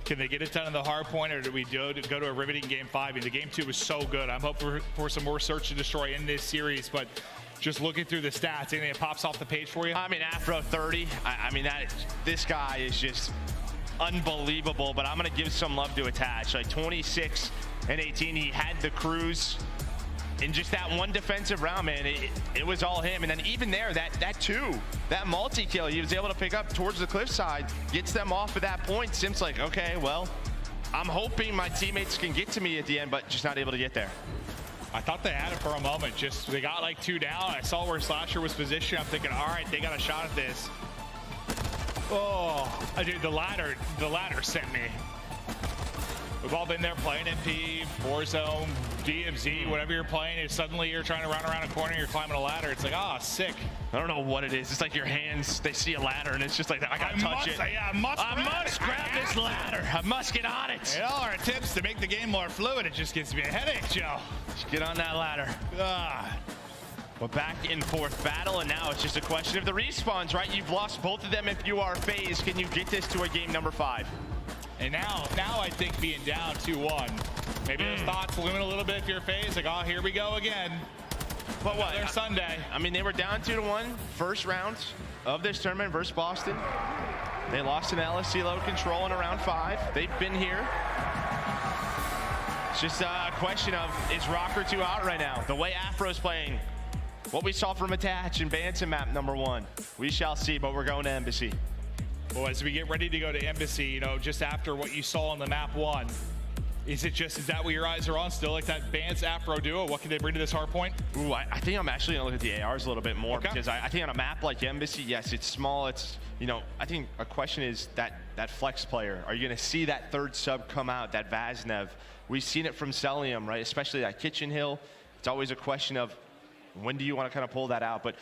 Can they get it done in the hard point, or do we go to a riveting game 5? I mean, the game 2 was so good. I'm hoping for some more search and destroy in this series, but just looking through the stats, anything that pops off the page for you? I mean, Afro 30. I mean, this guy is just unbelievable, but I'm going to give some love to Attach. Like 26 and 18, he had the cruise. In just that 1 defensive round, man, it was all him. And then even there, that multi-kill he was able to pick up towards the cliffside, gets them off at that point. Sim's like, okay, well, I'm hoping my teammates can get to me at the end, but just not able to get there. I thought they had it for a moment. They got like 2 down. I saw where Slasher was positioned. I'm thinking, all right, they got a shot at this. Oh, dude, the ladder sent me. We've all been there playing MP, Warzone, DMZ, whatever you're playing, and suddenly you're trying to run around a corner, you're climbing a ladder. It's like, sick. I don't know what it is. It's like your hands, they see a ladder, and it's just like, I gotta touch it. Yeah, I must grab this ladder. I must get on it. They all are tips to make the game more fluid. It just gives me a headache, Joe. Just get on that ladder. We're back in 4th battle, and now it's just a question of the respawns, right? You've lost both of them if you are FaZe. Can you get this to a game number 5? And now I think being down 2-1, maybe those thoughts looming a little bit if you're FaZe, like, oh, here we go again. But what? Another Sunday. I mean, they were down 2-1 first round of this tournament versus Boston. They lost an LSC load control in round 5. They've been here. It's just a question of, is RØKKR too out right now? The way Afro's playing, what we saw from Attach and Bantam map number 1. We shall see, but we're going to Embassy. Well, as we get ready to go to Embassy, just after what you saw on the map 1, is that what your eyes are on still, like that Bance Afro duo? What can they bring to this hard point? Ooh, I think I'm actually gonna look at the ARs a little bit more, because I think on a map like Embassy, yes, it's small. It's, I think a question is that flex player. Are you gonna see that 3rd sub come out, that Vaznev? We've seen it from Selim, right? Especially that Kitchen Hill. It's always a question of when do you want to kind of pull that out? But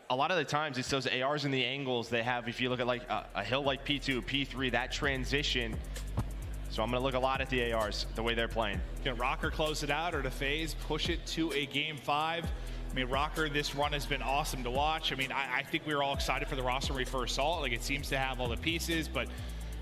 a lot of the times it's those ARs and the angles they have. If you look at like a hill like P2, P3, that transition. So I'm going to look a lot at the ARs, the way they're playing. Can RØKKR close it out, or to FaZe push it to a game 5? I mean, RØKKR, this run has been awesome to watch. I mean, I think we were all excited for the roster for Assault. Like, it seems to have all the pieces, but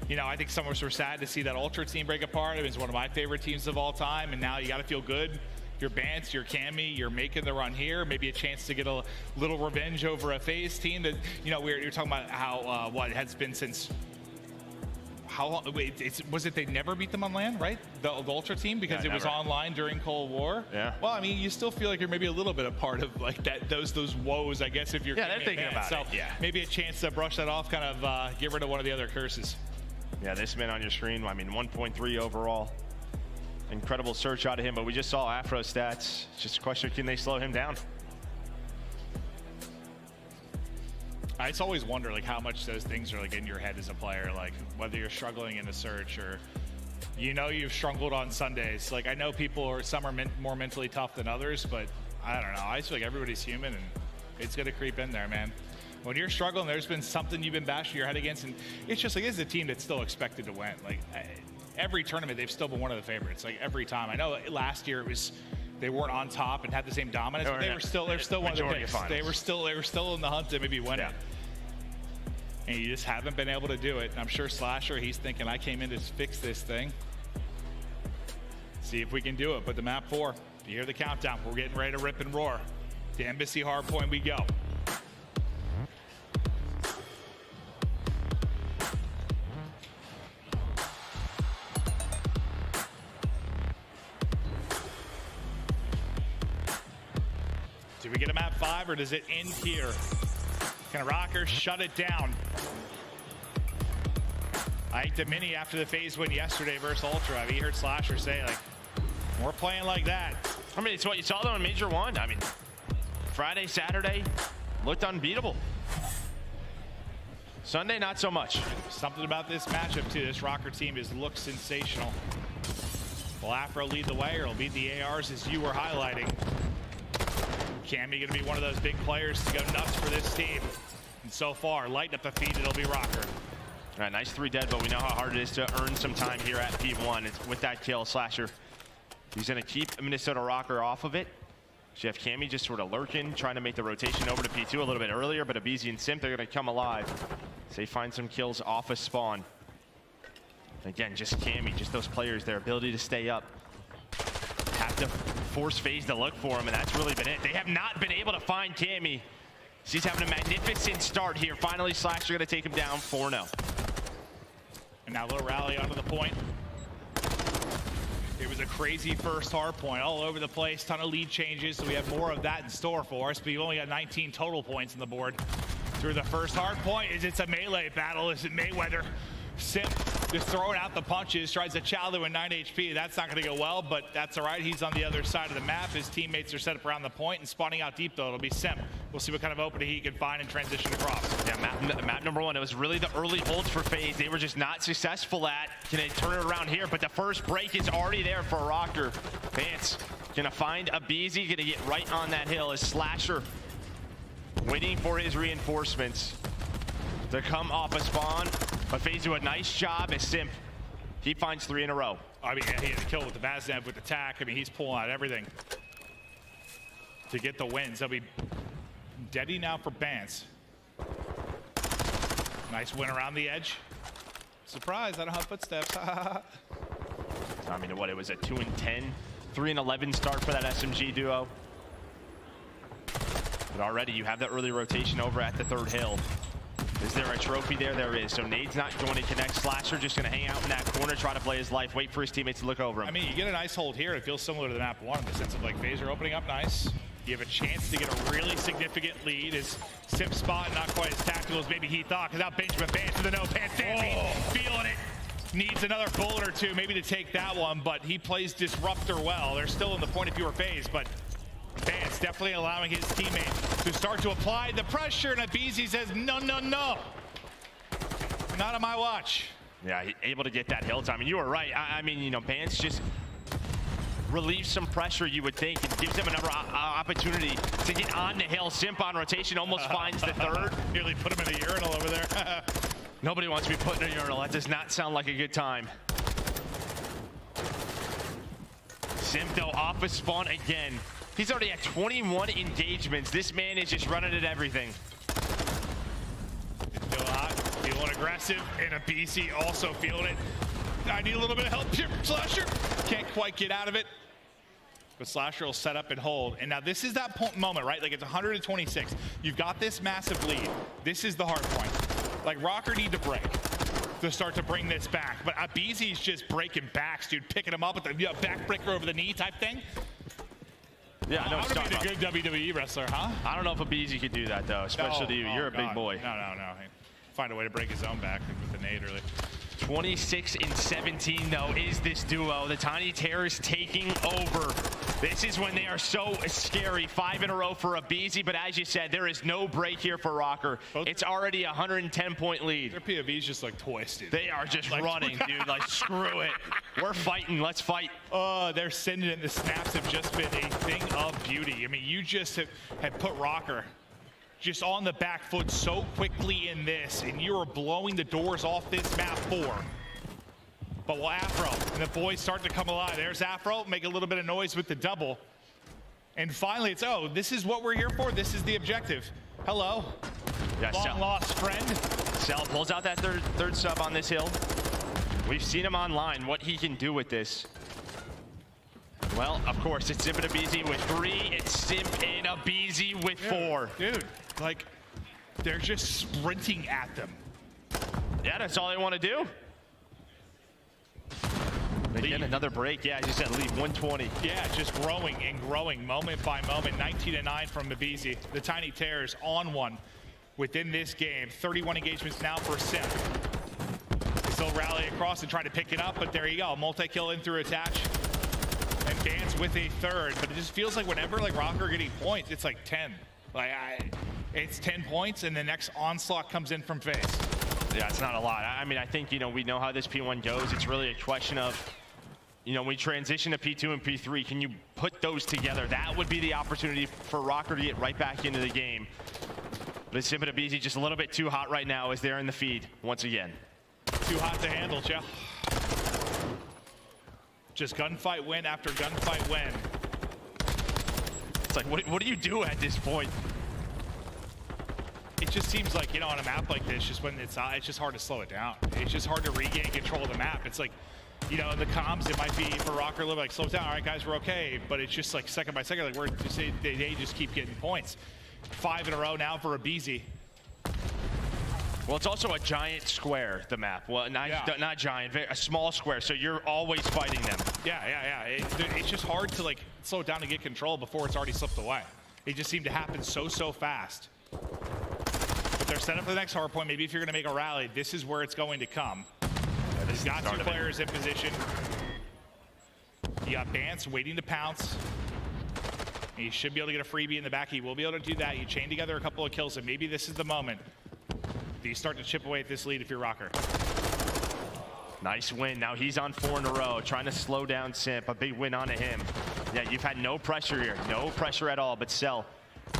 I think some of us were sad to see that Ultra team break apart. It was one of my favorite teams of all time, and now you got to feel good Your Bance, your Cammy, you're making the run here. Maybe a chance to get a little revenge over a FaZe team that, you know, you're talking about how, what, it has been since, how long, wait, was it they never beat them on LAN, right? The Ultra team, because it was online during Cold War? Yeah. Well, I mean, you still feel like you're maybe a little bit a part of like that, those woes, I guess, if you're they're thinking about it. Yeah. Maybe a chance to brush that off, kind of get rid of one of the other curses. Yeah, this man on your screen, I mean, 1.3 overall. Incredible search out of him, but we just saw Afro stats. It's just a question, can they slow him down? I just always wonder like how much those things are like in your head as a player, like whether you're struggling in a search or you know you've struggled on Sundays. Like I know people are, some are more mentally tough than others, but I don't know. I just feel like everybody's human and it's gonna creep in there, man. When you're struggling, there's been something you've been bashing your head against, and it's just like, this is a team that's still expected to win. Like every tournament, they've still been one of the favorites. Like every time. I know last year it was, they weren't on top and had the same dominance, but they're still one of the picks. They were still in the hunt to maybe win it. And you just haven't been able to do it. And I'm sure Slasher, he's thinking, I came in to fix this thing. See if we can do it. But the map 4, you hear the countdown. We're getting ready to rip and roar. The Embassy hardpoint we go. Do we get a map 5 or does it end here? Can RØKKR shut it down? I think the mini after the FaZe win yesterday versus Ultra, you heard Slasher say, like, we're playing like that. I mean, it's what you saw though in Major 1. I mean, Friday, Saturday, looked unbeatable. Sunday, not so much. Something about this matchup too. This RØKKR team has looked sensational. Will Afro lead the way or will beat the ARs as you were highlighting? Cammy gonna be one of those big players to go nuts for this team. And so far, lighting up the feed, it'll be RØKKR. All right, nice 3 dead, but we know how hard it is to earn some time here at P1. It's with that kill, Slasher, he's gonna keep Minnesota RØKKR off of it. So you have Cammy just sort of lurking, trying to make the rotation over to P2 a little bit earlier, but aBeZy and Simp, they're gonna come alive. So they find some kills off of spawn. Again, just Cammy, just those players, their ability to stay up. Have to force FaZe to look for him, and that's really been it. They have not been able to find Cammy. She's having a magnificent start here. Finally, Slasher gonna take him down 4-0. And now a little rally onto the point. It was a crazy first hard point, all over the place, ton of lead changes, so we have more of that in store for us, but you've only got 19 total points on the board. Through the first hard point, it's a melee battle, is it Mayweather? Simp just throwing out the punches, tries to chow to a 9 HP. That's not going to go well, but that's all right. He's on the other side of the map. His teammates are set up around the point and spawning out deep, though. It'll be Simp. We'll see what kind of opening he can find and transition across. Yeah, map number 1. It was really the early holds for FaZe. They were just not successful at. Can they turn it around here? But the first break is already there for RØKKR. Vance gonna find aBeZy, gonna get right on that hill as Slasher waiting for his reinforcements to come off a spawn. But FaZe do a nice job as Simp, he finds 3 in a row. I mean, yeah, he had to kill with the Vaznev with the tack. I mean, he's pulling out everything to get the wins. They'll be deady now for Bance. Nice win around the edge. Surprise, I don't have footsteps. I mean, what, it was a 2-10, 3-11 start for that SMG duo. But already you have that early rotation over at the 3rd hill. Is there a trophy there? There is. So Nade's not going to connect. Slasher just going to hang out in that corner, try to play his life, wait for his teammates to look over him. I mean, you get a nice hold here. It feels similar to the map 1 in the sense of like FaZe are opening up nice. You have a chance to get a really significant lead. His Simp spot not quite as tactical as maybe he thought, because now Benjamin Vance with the no-pants dancing, feeling it. Needs another bullet or two maybe to take that one, but he plays Disruptor well. They're still in the point of view of FaZe, but Vance definitely allowing his teammate to start to apply the pressure, and aBeZy says, no, no, no. Not on my watch. Yeah, able to get that hill time. And you were right. I mean, you know, Vance just relieves some pressure, you would think, and gives him another opportunity to get on the hill. Simp on rotation almost finds the 3rd. Nearly put him in a urinal over there. Nobody wants to be put in a urinal. That does not sound like a good time. Simp, though, off of spawn again. He's already at 21 engagements. This man is just running at everything. Still hot, feeling aggressive, and aBeZy also feeling it. I need a little bit of help here, Slasher. Can't quite get out of it. But Slasher will set up and hold. And now this is that moment, right? Like it's 126. You've got this massive lead. This is the hard point. Like RØKKR need to break to start to bring this back. But aBeZy's just breaking backs, dude. Picking him up with the backbreaker over the knee type thing. Yeah, I know what he's a good WWE wrestler, huh? I don't know if aBeZy could do that, though, especially to you. You're a big boy. No. Find a way to break his own back with the nade, really. 26 and 17, though, is this duo. The Tiny Terrors taking over. This is when they are so scary. 5 in a row for aBeZy, but as you said, there is no break here for RØKKR. It's already a 110-point lead. Their POV's just like twisted. They are just like, running, dude. Like, screw it. We're fighting. Let's fight. Oh, they're sending it. The snaps have just been a thing of beauty. I mean, you just have put RØKKR just on the back foot so quickly in this, and you are blowing the doors off this map 4. But will Afro and the boys start to come alive. There's Afro, make a little bit of noise with the double. And finally, it's, oh, this is what we're here for. This is the objective. Hello, yeah, long lost friend. Cell pulls out that third sub on this hill. We've seen him online, what he can do with this. Well, of course, it's Simp and aBeZy with 3. It's Simp and aBeZy with 4. Dude, like, they're just sprinting at them. Yeah, that's all they want to do. They get another break. Yeah, as you said, lead 120. Yeah, just growing and growing moment by moment. 19-9 from aBeZy. The Tiny Terrors on one within this game. 31 engagements now for Simp. They still rally across and try to pick it up, but there you go. Multi-kill in through attach. And Dance with a 3rd, but it just feels like whenever like RØKKR are getting points, it's like 10. Like it's 10 points, and the next onslaught comes in from FaZe. Yeah, it's not a lot. I mean, I think, you know, we know how this P1 goes. It's really a question of, you know, when we transition to P2 and P3, can you put those together? That would be the opportunity for RØKKR to get right back into the game. But Simp and aBeZy just a little bit too hot right now as they're in the feed once again. Too hot to handle, Joe. Just gunfight win after gunfight win. It's like, what do you do at this point? It just seems like, you know, on a map like this, just when it's just hard to slow it down. It's just hard to regain control of the map. It's like, you know, in the comms, it might be for RØKKR a little like, slow it down. All right, guys, we're okay. But it's just like second by second, like they just keep getting points. 5 in a row now for aBeZy. Well, it's also a giant square, the map. Well, not giant, a small square, so you're always fighting them. Yeah. It's just hard to like slow it down to get control before it's already slipped away. It just seemed to happen so fast. But they're set up for the next hard point. Maybe if you're going to make a rally, this is where it's going to come. He's got 2 players in position. You got Bance waiting to pounce. He should be able to get a freebie in the back. He will be able to do that. You chain together a couple of kills, and maybe this is the moment. You start to chip away at this lead if you're RØKKR. Nice win. Now he's on 4 in a row, trying to slow down Simp. A big win onto him. Yeah, you've had no pressure here. No pressure at all, but Cell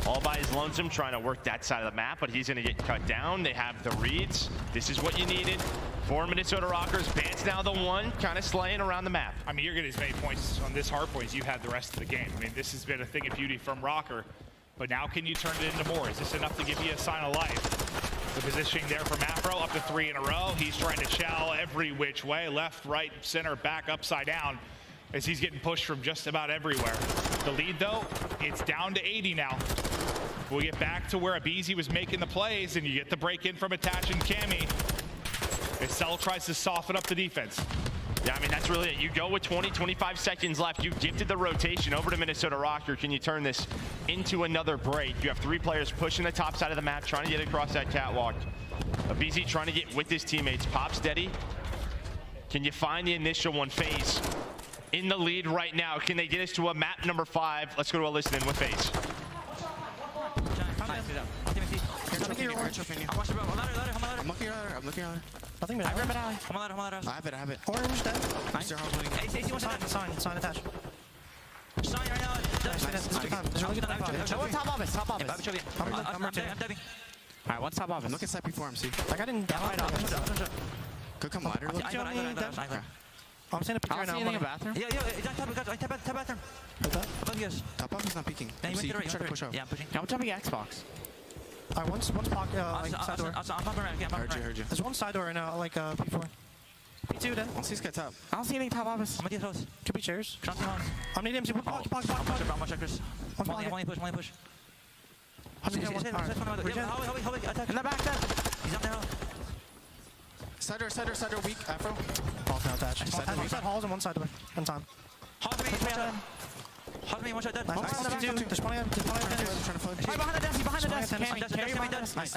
all by his lonesome trying to work that side of the map, but he's going to get cut down. They have the reads. This is what you needed. 4 Minnesota RØKKRs. Bance now the 1, kind of slaying around the map. I mean, you're getting as many points on this hard point as you had the rest of the game. I mean, this has been a thing of beauty from RØKKR, but now can you turn it into more? Is this enough to give you a sign of life? The positioning there from Afro, up to 3 in a row. He's trying to chow every which way, left, right, center, back, upside down, as he's getting pushed from just about everywhere. The lead, though, it's down to 80 now. We'll get back to where aBeZy was making the plays, and you get the break in from Attach and Cammy. As Cell tries to soften up the defense. Yeah, I mean, that's really it. You go with 20, 25 seconds left. You gifted the rotation over to Minnesota RØKKR. Can you turn this into another break? You have 3 players pushing the top side of the map, trying to get across that catwalk. aBeZy trying to get with his teammates. Pop steady. Can you find the initial one? FaZe in the lead right now. Can they get us to a map number 5? Let's go to a listen in with FaZe. I'm looking at it. Nothing but I have it. Orange dead. Nice. AC wants to sign attached. Sign right now. There's really good on top office. I'm debbing. Alright, one's top office. Look at side before MC. Like I didn't down. Could come ladder. Look. I'm saying a picture right now. In the bathroom? Yeah, top bathroom. Above you guys. Top office not peeking. Yeah, you went to the right. Push up. Yeah, I'm pushing. I'm jumping Xbox. Alright, one's pocket, like side door. Heard you. There's one side door right now, like P4. P2 then. Once he's got top. I don't see anything top office. I'm gonna get close. Could be chairs. I'm needing him. I'm gonna check this. One push. In the back then. He's up there. Cider weak. Afro. Halls now attached. One side halls and one side one time. Hug me, one shot dead. Nice. There's plenty of right behind the desk. Behind the desk. Carry behind the desk. Nice.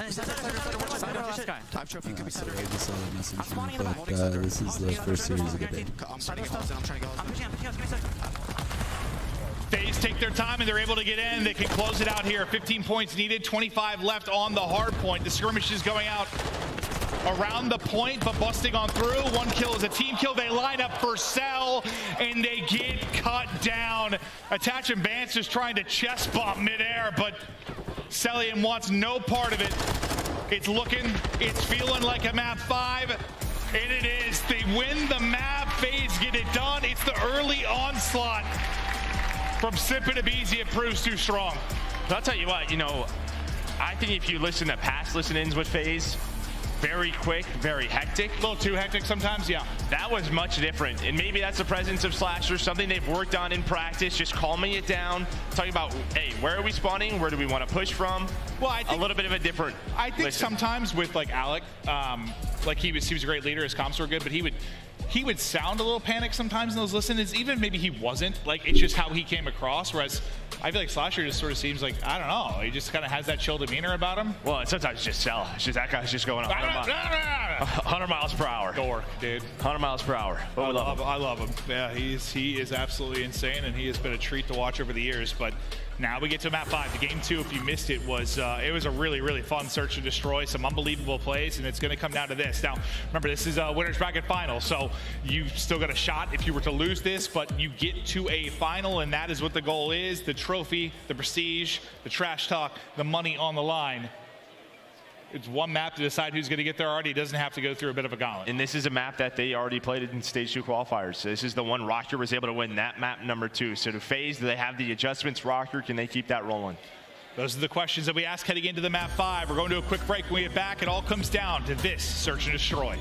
Top trophy could be cider. I just saw the message from but this is the first series of the day. I'm starting to halls and I'm trying to go. I'm pushing. Give me a sec. FaZe take their time and they're able to get in. They can close it out here. 15 points needed, 25 left on the hard point. The skirmish is going out around the point, but busting on through. One kill is a team kill. They line up for Cell, and they get cut down. Attach and Vance is trying to chest bump midair, but Cellian wants no part of it. It's feeling like a map 5, and it is. They win the map. FaZe get it done. It's the early onslaught from Sip and Abizi. It proves too strong. But I'll tell you what, I think if you listen to past listen-ins with FaZe, very quick, very hectic. A little too hectic sometimes, yeah. That was much different. And maybe that's the presence of Slasher, something they've worked on in practice, just calming it down, talking about, hey, where are we spawning? Where do we want to push from? Well, I think a little bit of a different sometimes with like Alec, like he was a great leader, his comps were good, but he would sound a little panicked sometimes in those listen-ins, even maybe he wasn't. Like, it's just how he came across, whereas I feel like Slasher just sort of seems like, I don't know, he just kind of has that chill demeanor about him. Well, sometimes it's just Cell. It's just that guy's just going 100 miles per hour. Dork, dude. 100 miles per hour. I love him. Yeah, he is absolutely insane, and he has been a treat to watch over the years. But now we get to map 5. The game 2, if you missed it, was a really, really fun search and destroy. Some unbelievable plays, and it's going to come down to this. Now, remember, this is a winner's bracket final, so you've still got a shot if you were to lose this, but you get to a final, and that is what the goal is. The trophy, the prestige, the trash talk, the money on the line. It's one map to decide who's going to get there already. It doesn't have to go through a bit of a gauntlet. And this is a map that they already played in Stage 2 qualifiers. So this is the one RØKKR was able to win, that map number 2. So to FaZe, do they have the adjustments? RØKKR, can they keep that rolling? Those are the questions that we ask heading into the map 5. We're going to a quick break. When we get back, it all comes down to this search and destroy.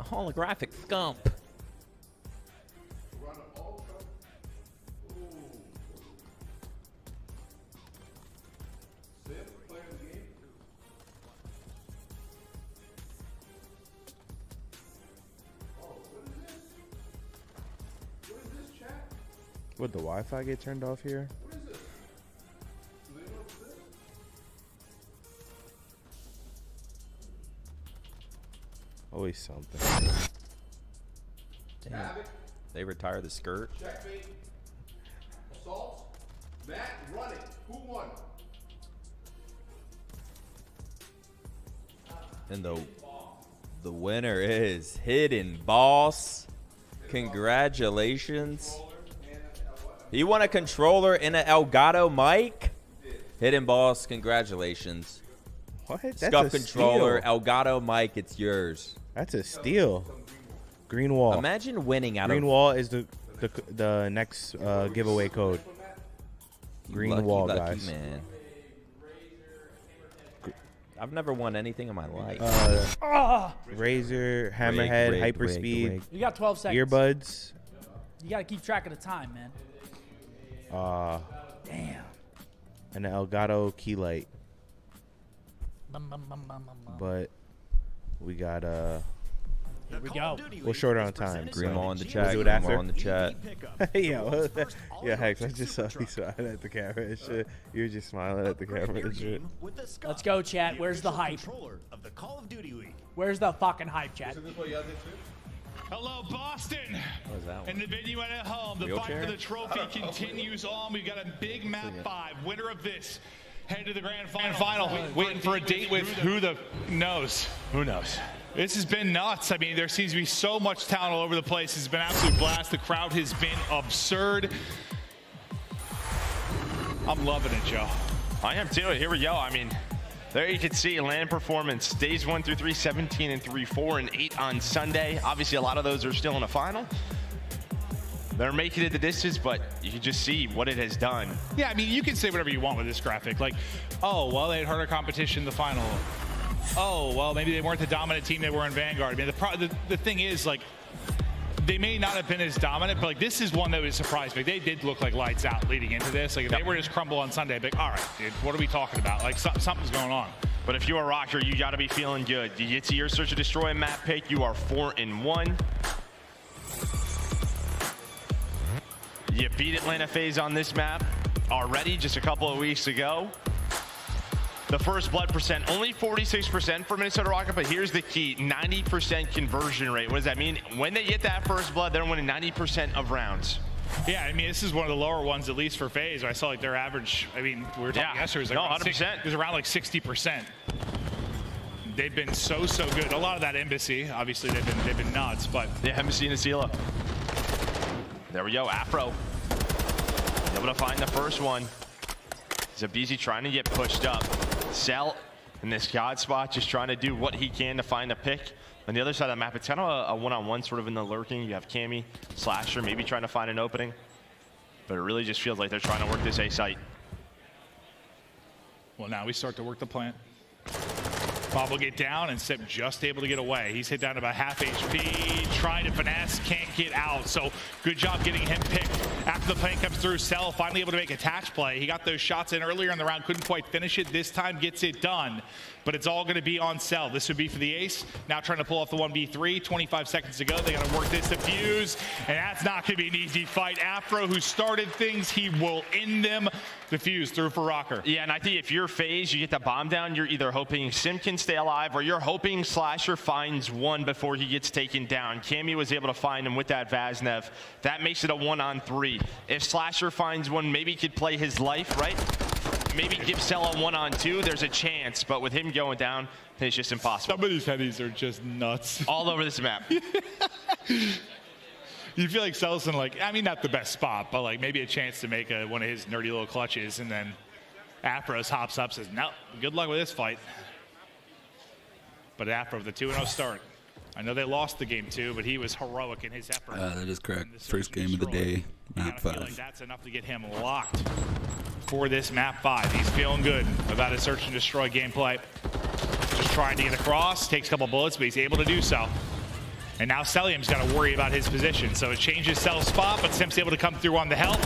holographic scump. Would the Wi-Fi get turned off here? Always something. Damn. They retire the skirt. Checkmate. Assault. Matt running. Who won? And the winner is Hidden Boss. Congratulations. He won a controller and an Elgato mic. Hidden Boss, congratulations. What? That's Scuff a controller, steal. Elgato mic, it's yours. That's a steal. Green wall. Imagine winning out Green of wall is the next giveaway code. Green lucky, wall, lucky guys. Man. I've never won anything in my life. Razor, Hammerhead, Hyperspeed. You got 12 seconds. Earbuds. You got to keep track of the time, man. Damn. And an Elgato key light. But we got Here we go. we're short on time. Green so wall in the we'll chat. do it Green after. wall in the chat. Yeah, Hex, I just saw you smiling at the camera and shit. You were just smiling at the camera and shit. Let's go, chat. Where's the hype? Where's the fucking hype, chat? Hello, Boston. What is that one? And the venue and at home. The Wheelchair? fight for the trophy continues on. We've got a big map 5. Winner of this head to the grand final. Waiting for a date with who the knows. Who knows? This has been nuts. I mean, there seems to be so much talent all over the place. It's been an absolute blast. The crowd has been absurd. I'm loving it, Joe. I am too. Here we go. I mean, there you can see land performance. Days 1 through 3, 17 and 3, 4 and 8 on Sunday. Obviously, a lot of those are still in the final. They're making it the distance, but you can just see what it has done. Yeah, I mean, you can say whatever you want with this graphic. Like, oh, well, they had harder competition in the final. Oh, well, maybe they weren't the dominant team they were in Vanguard. I mean, the thing is, like, they may not have been as dominant, but like this is one that was surprised me. They did look like lights out leading into this. Like if they were just crumble on Sunday, I'd be like, all right, dude, what are we talking about? Like something's going on. But if you're a rocker, you got to be feeling good. You get to your Search and Destroy map pick, you are 4-1. You beat Atlanta FaZe on this map already just a couple of weeks ago. The first blood percent, only 46% for Minnesota Rocket, but here's the key, 90% conversion rate. What does that mean? When they get that first blood, they're winning 90% of rounds. Yeah, I mean, this is one of the lower ones, at least for FaZe. I saw like their average, I mean, we were talking yesterday, it was like 100%. It was around like 60%. They've been so good. A lot of that Embassy, obviously they've been nuts, but. Yeah, Embassy and Asila. There we go, Afro. Able to find the first one. Zabizi trying to get pushed up. Cell in this God spot, just trying to do what he can to find a pick. On the other side of the map, it's kind of a one-on-one sort of in the lurking. You have Cammy, Slasher, maybe trying to find an opening. But it really just feels like they're trying to work this A site. Well, now we start to work the plant. Bob will get down and Sip just able to get away. He's hit down to about half HP, trying to finesse, can't get out. So good job getting him picked. After the plant comes through, Cell finally able to make a attach play. He got those shots in earlier in the round, couldn't quite finish it. This time gets it done, but it's all gonna be on Cell. This would be for the ace. Now trying to pull off the 1v3, 25 seconds to go. They gotta work this defuse, and that's not gonna be an easy fight. Afro, who started things, he will end them. Defuse through for RØKKR. Yeah, and I think if you're FaZe, you get the bomb down, you're either hoping Sim can stay alive or you're hoping Slasher finds one before he gets taken down. Cammy was able to find him with that Vaznev. That makes it a 1-on-3. If Slasher finds one, maybe he could play his life, right? Maybe give Cell a 1-on-2, there's a chance, but with him going down, it's just impossible. Some of these headies are just nuts. All over this map. You feel like Cell's in, like, I mean, not the best spot, but like maybe a chance to make one of his nerdy little clutches, and then Afros hops up, says, no, good luck with this fight. But Afro with the 2-0 start. I know they lost the game 2, but he was heroic in his effort. That is correct. First game of the day, map 5. Like that's enough to get him locked for this map 5. He's feeling good about his search and destroy gameplay. Just trying to get across, takes a couple bullets, but he's able to do so. And now Celium's got to worry about his position. So it changes Cell's spot, but Simp's able to come through on the help.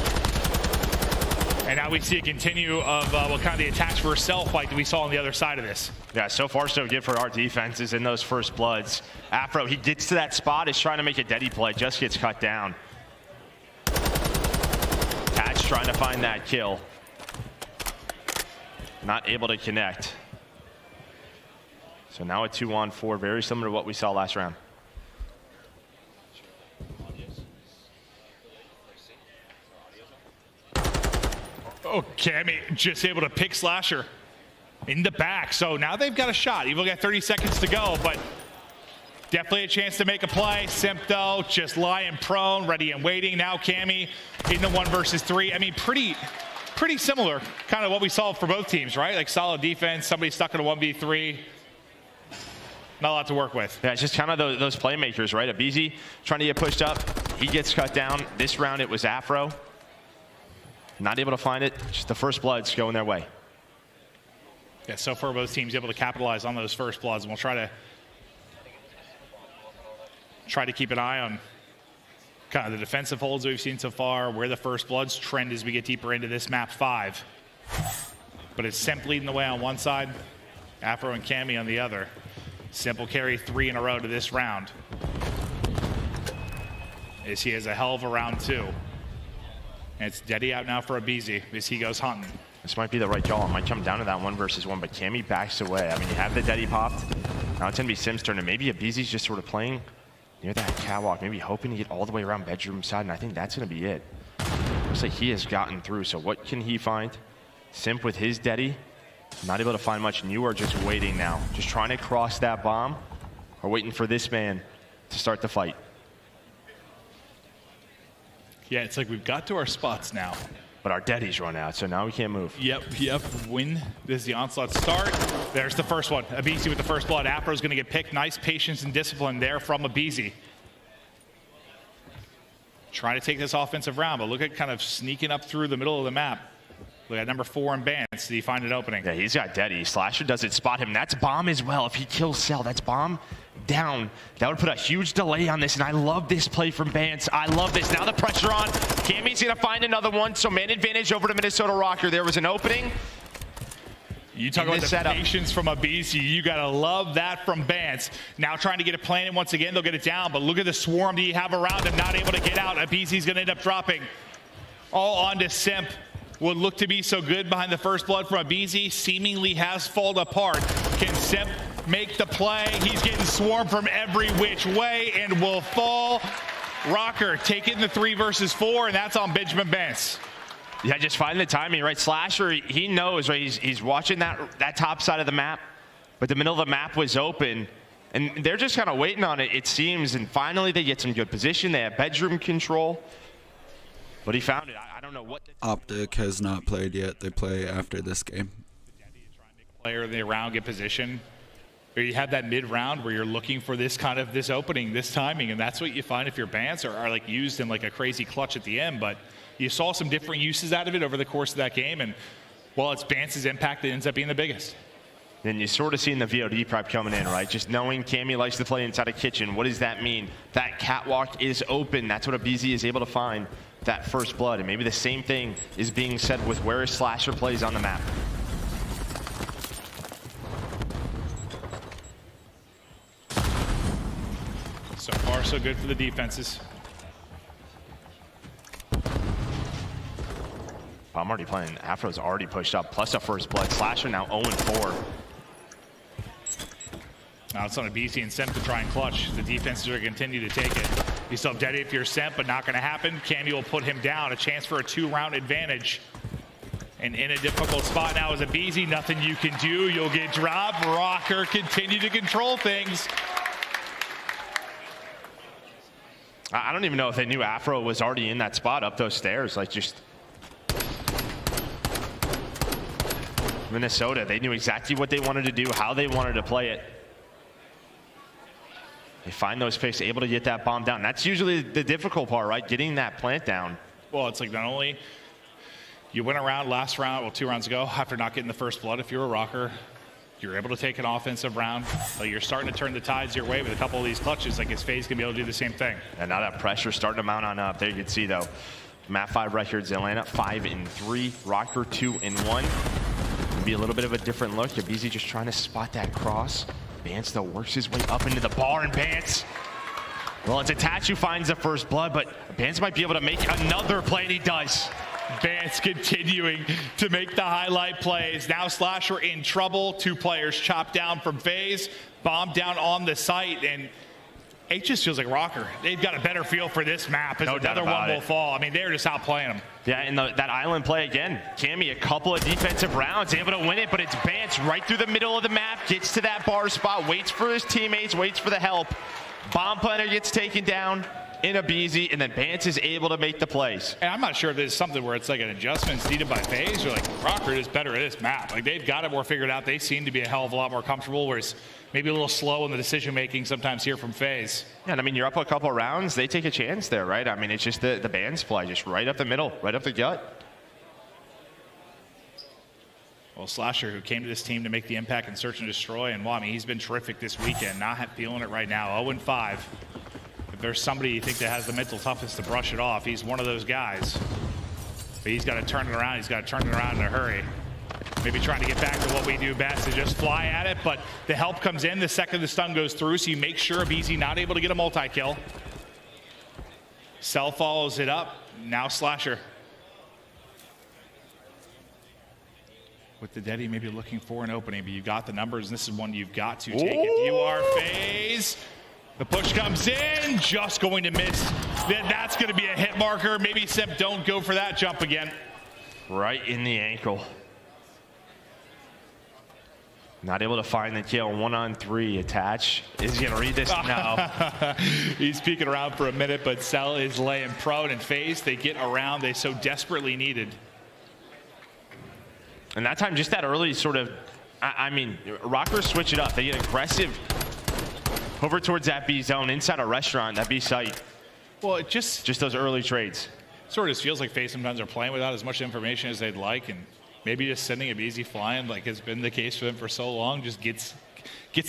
And now we see a continue of what kind of the attacks for Cell fight that we saw on the other side of this. Yeah, so far so good for our defenses in those first bloods. Afro, he gets to that spot, is trying to make a deady play, just gets cut down. Patch trying to find that kill. Not able to connect. So now a 2-on-4, very similar to what we saw last round. Oh, Cammy just able to pick Slasher in the back. So now they've got a shot. Evil got 30 seconds to go, but definitely a chance to make a play. Simp, though, just lying prone, ready and waiting. Now Cammy in the 1 versus 3. I mean, pretty similar, kind of what we saw for both teams, right? Like solid defense, somebody stuck in a 1v3. Not a lot to work with. Yeah, it's just kind of those playmakers, right? Abizi trying to get pushed up. He gets cut down. This round it was Afro. Not able to find it. Just the first bloods going their way. Yeah, so far both teams able to capitalize on those first bloods, and we'll try to keep an eye on kind of the defensive holds we've seen so far, where the first bloods trend as we get deeper into this map 5. But it's Simp leading the way on one side, Afro and Cammy on the other. Simp will carry 3 in a row to this round, as he has a hell of a round 2. And it's Deddy out now for Abizi as he goes hunting. This might be the right call. It might come down to that 1 versus 1, but Cammy backs away. I mean, you have the Deddy popped. Now it's going to be Sim's turn, and maybe Abizi's just sort of playing near that catwalk, maybe hoping to get all the way around bedroom side, and I think that's going to be it. Looks like he has gotten through, so what can he find? Simp with his Deddy. Not able to find much. You are just waiting now. Just trying to cross that bomb, or waiting for this man to start the fight. Yeah, it's like we've got to our spots now. But our Deddy's run out, so now we can't move. Yep. When does the onslaught start? There's the first one. Abizi with the first blood. Afro's going to get picked. Nice patience and discipline there from Abizi. Trying to take this offensive round, but look at kind of sneaking up through the middle of the map. Look at number 4 in Bance. Did he find an opening? Yeah, he's got Deddy. Slasher doesn't spot him. That's bomb as well. If he kills Cell, that's bomb down. That would put a huge delay on this, and I love this play from Bance. I love this. Now the pressure on. Cammy's going to find another one, so man advantage over to Minnesota RØKKR. There was an opening. You talk about the patience from Abizi. You got to love that from Bance. Now trying to get it planted once again. They'll get it down, but look at the swarm that you have around him. Not able to get out. Abizi's going to end up dropping. All on to Simp. What looked to be so good behind the first blood from Abizi seemingly has fallen apart. Can Simp make the play? He's getting swarmed from every which way and will fall. RØKKR take it in the 3 versus 4, and that's on Benjamin Bance. Yeah, just finding the timing, right? Slasher, he knows, right? He's watching that top side of the map, but the middle of the map was open, and they're just kind of waiting on it, it seems, and finally they get some good position. They have bedroom control, but he found it. I don't know what. OpTic has not played yet. They play after this game. Player in the round get position. Or you have that mid-round where you're looking for this kind of this opening, this timing, and that's what you find if your Bants are like used in like a crazy clutch at the end. But you saw some different uses out of it over the course of that game, and well, it's Bance's impact that ends up being the biggest. Then you sort of seen the VOD prep coming in, right? Just knowing Cammy likes to play inside a kitchen. What does that mean? That catwalk is open. That's what Abizi is able to find, that first blood. And maybe the same thing is being said with where Slasher plays on the map. So far, so good for the defenses. I'm already playing. Afro's already pushed up, plus a first blood. Slasher now 0-4. Now it's on Abizi and Simp to try and clutch. The defenses are going to continue to take it. You still have Deddy if you're Simp, but not going to happen. Cammy will put him down. A chance for a 2-round advantage. And in a difficult spot now is Abizi. Nothing you can do. You'll get dropped. RØKKR continue to control things. I don't even know if they knew Afro was already in that spot up those stairs. Like, just Minnesota, they knew exactly what they wanted to do, how they wanted to play it. They find those picks, able to get that bomb down. That's usually the difficult part, right? Getting that plant down. Well, it's like not only you win a round last round, well, 2 rounds ago, after not getting the first blood if you're a RØKKR, you're able to take an offensive round. Like, you're starting to turn the tides your way with a couple of these clutches. I guess FaZe can be able to do the same thing. And now that pressure's starting to mount on up. There you can see, though, Map 5 records, Atlanta 5-3, RØKKR 2-1. Be a little bit of a different look. Yabizi just trying to spot that cross. Bance, though, works his way up into the bar, and Bance, well, it's Attach who finds the first blood, but Bance might be able to make another play, and he does. Bance continuing to make the highlight plays. Now Slasher in trouble. 2 players chopped down from FaZe, bombed down on the site, and it just feels like RØKKR. They've got a better feel for this map as another one will fall. I mean, they're just outplaying them. Yeah, and that island play again. Cammy, a couple of defensive rounds, able to win it, but it's Bance right through the middle of the map, gets to that bar spot, waits for his teammates, waits for the help. Bomb planter gets taken down in a BZ, and then Bance is able to make the plays. And I'm not sure if there's something where it's like an adjustment needed by FaZe, or like RØKKR is better at this map. Like, they've got it more figured out. They seem to be a hell of a lot more comfortable, whereas maybe a little slow in the decision making sometimes here from FaZe. Yeah, and I mean, you're up a couple rounds, they take a chance there, right? I mean, it's just the Bance play, just right up the middle, right up the gut. Well, Slasher, who came to this team to make the impact and search and destroy, and well, I mean, he's been terrific this weekend. Not feeling it right now. 0-5. If there's somebody you think that has the mental toughness to brush it off, he's one of those guys. But he's got to turn it around. He's got to turn it around in a hurry. Maybe trying to get back to what we do best, to just fly at it, but the help comes in the second the stun goes through, so you make sure Abizi not able to get a multi-kill. Cell follows it up. Now Slasher. With the Deddy maybe looking for an opening, but you've got the numbers, and this is one you've got to take. If you are FaZe, the push comes in, just going to miss. Then that's going to be a hit marker. Maybe Simp don't go for that jump again. Right in the ankle. Not able to find the kill. 1-on-3. Attach. Is he going to read this? No. He's peeking around for a minute, but Cell is laying prone, and FaZe, they get around they so desperately needed. And that time, just that early sort of, I mean, RØKKR switch it up. They get aggressive over towards that B zone, inside a restaurant, that B site. Well, it just those early trades. Sort of feels like FaZe sometimes are playing without as much information as they'd like, and maybe just sending a BZ flying, like has been the case for them for so long, just gets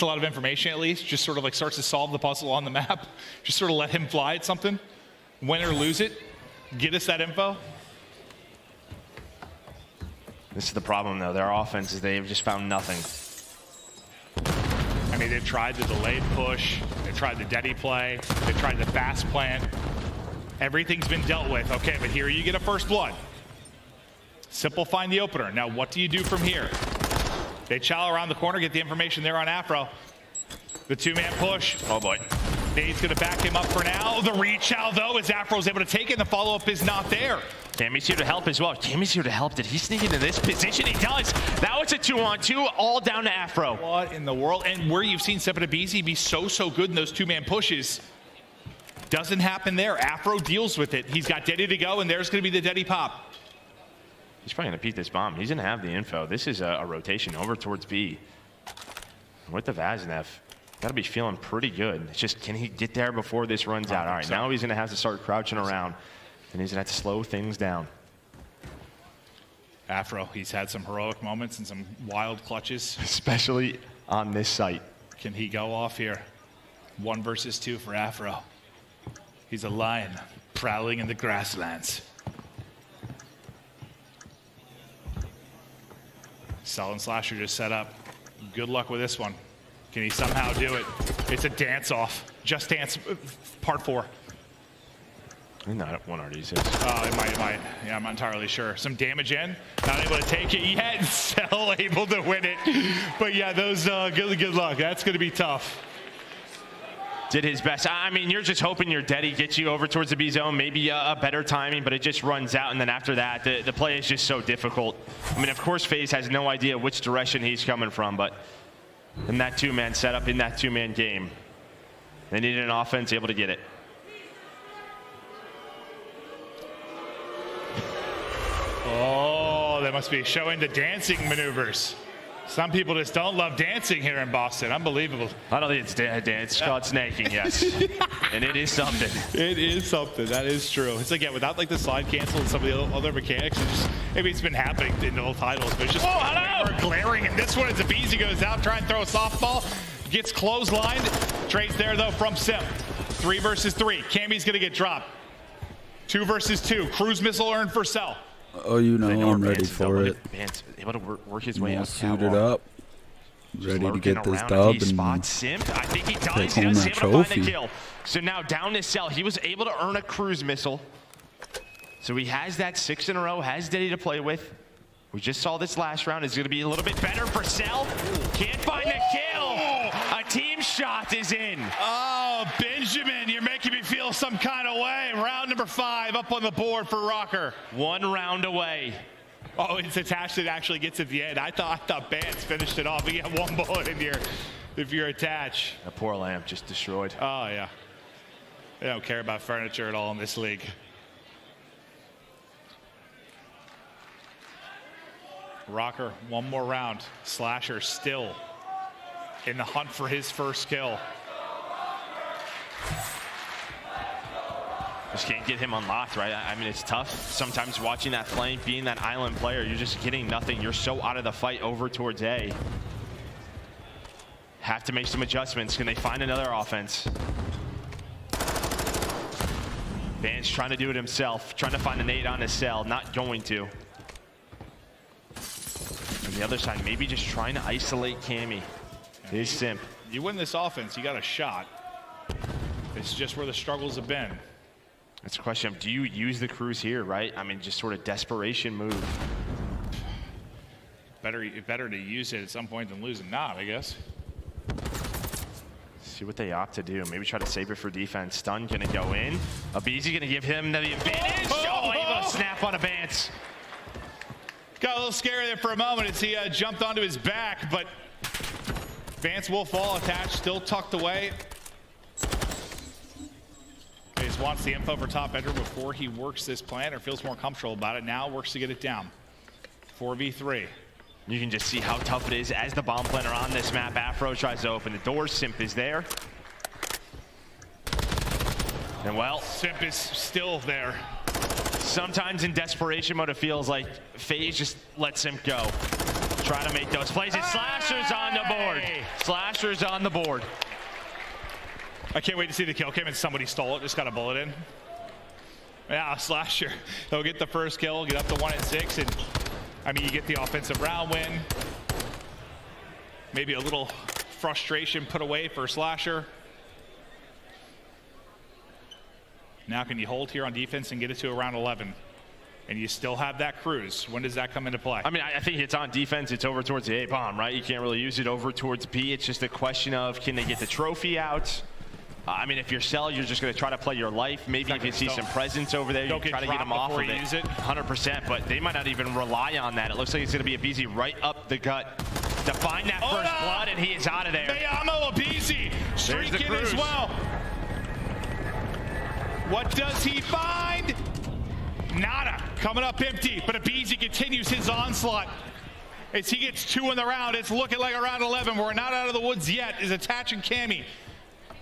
a lot of information at least, just sort of like starts to solve the puzzle on the map. Just sort of let him fly at something, win or lose it, get us that info. This is the problem, though. Their offense is they've just found nothing. I mean, they've tried the delayed push. They've tried the Deddy play. They've tried the fast plant. Everything's been dealt with. Okay, but here you get a first blood. Simple find the opener. Now, what do you do from here? They chow around the corner, get the information there on Afro. The 2-man push. Oh, boy. Nade's going to back him up for now. The rechow, though, as Afro's able to take it. The follow-up is not there. Cammy's here to help as well. Cammy's here to help. Did he sneak into this position? He does. That was a 2-on-2, all down to Afro. What in the world? And where you've seen Sepa Abizi be so good in those 2-man pushes, doesn't happen there. Afro deals with it. He's got Deddy to go, and there's going to be the Deddy pop. He's probably going to peek this bomb. He's going to have the info. This is a rotation over towards B. With the Vaznev, got to be feeling pretty good. It's just, can he get there before this runs out? All right, now he's going to have to start crouching around, and he's going to have to slow things down. Afro, he's had some heroic moments and some wild clutches. Especially on this site. Can he go off here? 1 versus 2 for Afro. He's a lion prowling in the grasslands. Cell and Slasher just set up. Good luck with this one. Can he somehow do it? It's a dance-off. Just Dance Part 4. Not one RD6. It might. Yeah, I'm not entirely sure. Some damage in. Not able to take it yet. Cell able to win it. But yeah, those good luck. That's going to be tough. Did his best. I mean, you're just hoping your Deddy gets you over towards the B zone, maybe a better timing, but it just runs out, and then after that, the play is just so difficult. I mean, of course, FaZe has no idea which direction he's coming from, but in that 2-man setup, in that 2-man game, they needed an offense able to get it. Oh, they must be showing the dancing maneuvers. Some people just don't love dancing here in Boston. Unbelievable. I don't think it's dance. It's called snaking, yes. And it is something. It is something. That is true. It's like, yeah, without like the slide cancel and some of the other mechanics, maybe it's been happening in the titles, but it's just more glaring. And this one is Abizi goes out, trying to throw a softball, gets clotheslined. Trades there though from Simp. 3 versus 3. Cammy's gonna get dropped. 2 versus 2. Cruise missile earned for Cell. Oh, you know I'm ready for it. Vance able to work his way All up. suited up, ready to get this dub and Simp. I think he does. take He home does that able to find trophy. the kill. So now down to Cell. He was able to earn a cruise missile. So he has that 6 in a row, has Diddy to play with. We just saw this last round is going to be a little bit better for Cell. Can't find the kill. A team shot is in. Oh, Benjamin, you're making me feel some kind of way. Round number 5 up on the board for RØKKR. 1 round away. Oh, it's attached. It actually gets at the end. I thought Vance finished it off. You get 1 bullet in here if you're attached. A poor lamp just destroyed. Oh, yeah. They don't care about furniture at all in this league. RØKKR, 1 more round. Slasher still in the hunt for his first kill. Just can't get him unlocked, right? I mean, it's tough. Sometimes watching that flank, being that island player, you're just getting nothing. You're so out of the fight over towards A. Have to make some adjustments. Can they find another offense? Vance trying to do it himself, trying to find a nade on his cell, not going to. On the other side, maybe just trying to isolate Cammy. His Simp. You win this offense, you got a shot. It's just where the struggles have been. It's a question of, do you use the cruise here, right? I mean, just sort of desperation move. Better to use it at some point than lose it not, I guess. See what they opt to do. Maybe try to save it for defense. Stun gonna go in. Abizi gonna give him the advantage. Oh, able to snap on a Vance. Got a little scary there for a moment as he jumped onto his back, but Vance will fall attached, still tucked away. He just wants the info for top bedroom before he works this plan or feels more comfortable about it. Now works to get it down. 4v3. You can just see how tough it is as the bomb planner on this map. Afro tries to open the door. Simp is there. And well, Simp is still there. Sometimes in desperation mode, it feels like FaZe just lets Simp go. Try to make those plays. And Slasher's on the board. Slasher's on the board. I can't wait to see the kill cam and somebody stole it. Just got a bullet in. Yeah, Slasher. They'll get the first kill, get up to 1 and 6, and I mean, you get the offensive round win. Maybe a little frustration put away for Slasher. Now can you hold here on defense and get it to around 11? And you still have that cruise. When does that come into play? I mean, I think it's on defense. It's over towards the A bomb, right? You can't really use it over towards B. It's just a question of, can they get the trophy out? I mean, if you're Cell, you're just going to try to play your life. Maybe if you see some presence over there, you try to get them off of it. 100%, but they might not even rely on that. It looks like it's going to be Abizi right up the gut to find that first blood, and he is out of there. Mayamo Abizi streaking as well. What does he find? Nada. Coming up empty, but Abizi continues his onslaught. As he gets 2 in the round, it's looking like around 11. We're not out of the woods yet. Is attaching Cammy.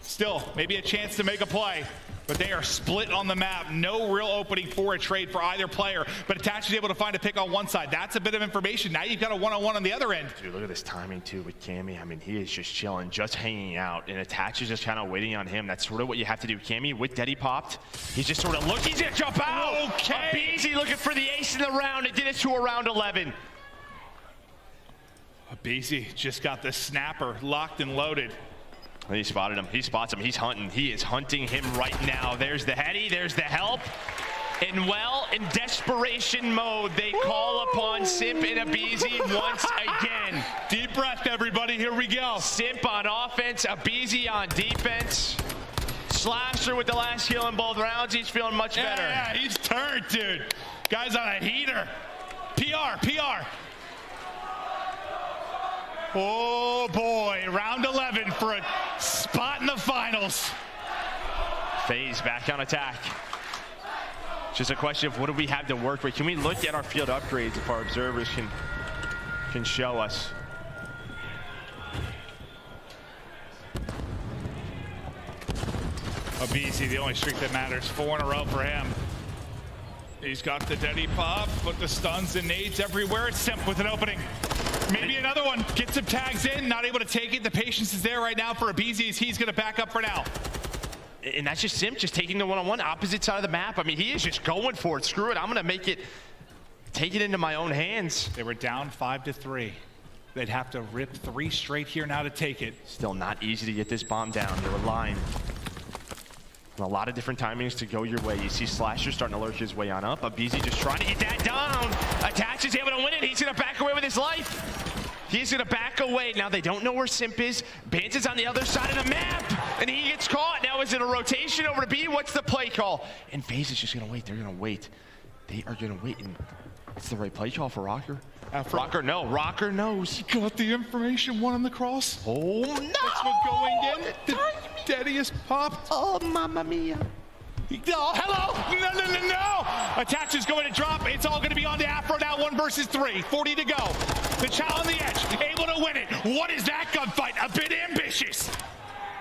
Still, maybe a chance to make a play, but they are split on the map. No real opening for a trade for either player, but Attach is able to find a pick on one side. That's a bit of information. Now you've got a one-on-one on the other end. Dude, look at this timing, too, with Cammy. I mean, he is just chilling, just hanging out, and Attach is just kind of waiting on him. That's sort of what you have to do. Cammy, with Deddy popped, he's just sort of looking. He's going to jump out. Okay. Abizi looking for the ace in the round. It did it to around 11. Abizi just got the snapper locked and loaded. He spotted him. He spots him. He's hunting. He is hunting him right now. There's the heady. There's the help. And well, in desperation mode, they call upon Simp and Abizi once again. Deep breath, everybody. Here we go. Simp on offense. Abizi on defense. Slasher with the last kill in both rounds. He's feeling much better. Yeah, he's turned, dude. Guy's on a heater. PR. Oh boy, round 11 for a spot in the finals. FaZe back on attack. Just a question of what do we have to work with? Can we look at our field upgrades if our observers can show us? Abizi, the only streak that matters. 4 in a row for him. He's got the Deddy pop, but the stuns and nades everywhere. It's Simp with an opening. Maybe another one. Gets some tags in, not able to take it. The patience is there right now for Abizi as he's going to back up for now. And that's just Simp just taking the one-on-one opposite side of the map. I mean, he is just going for it. Screw it. I'm going to take it into my own hands. They were down 5-3. They'd have to rip 3 straight here now to take it. Still not easy to get this bomb down. You're relying on a lot of different timings to go your way. You see Slasher starting to lurch his way on up. Abizi just trying to get that down. Attach is able to win it. He's going to back away with his life. He's going to back away. Now they don't know where Simp is. Bans is on the other side of the map, and he gets caught. Now is it a rotation over to B? What's the play call? And FaZe is just going to wait. They're going to wait. They are going to wait. And it's the right play call for RØKKR. RØKKR, no. RØKKR knows. He got the information, one on the cross. Oh, no! That's what going in. The Deddy is popped. Oh, mamma mia. Oh, hello! No! Attach is going to drop. It's all going to be on the Afro now. 1 versus 3. 40 to go. The child on the edge, able to win it. What is that gunfight? A bit ambitious.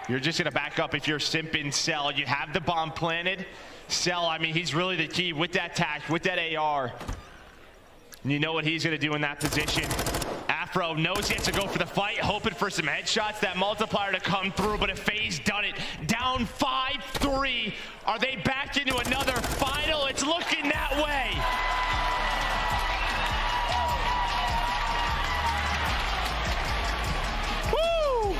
You're just going to back up if you're Simp and Cell. You have the bomb planted. Cell, I mean, he's really the key with that tac, with that AR. And you know what he's going to do in that position. Afro knows he has to go for the fight, hoping for some headshots, that multiplier to come through, but if FaZe done it, down 5-3. Are they back into another final? It's looking that way. Woo!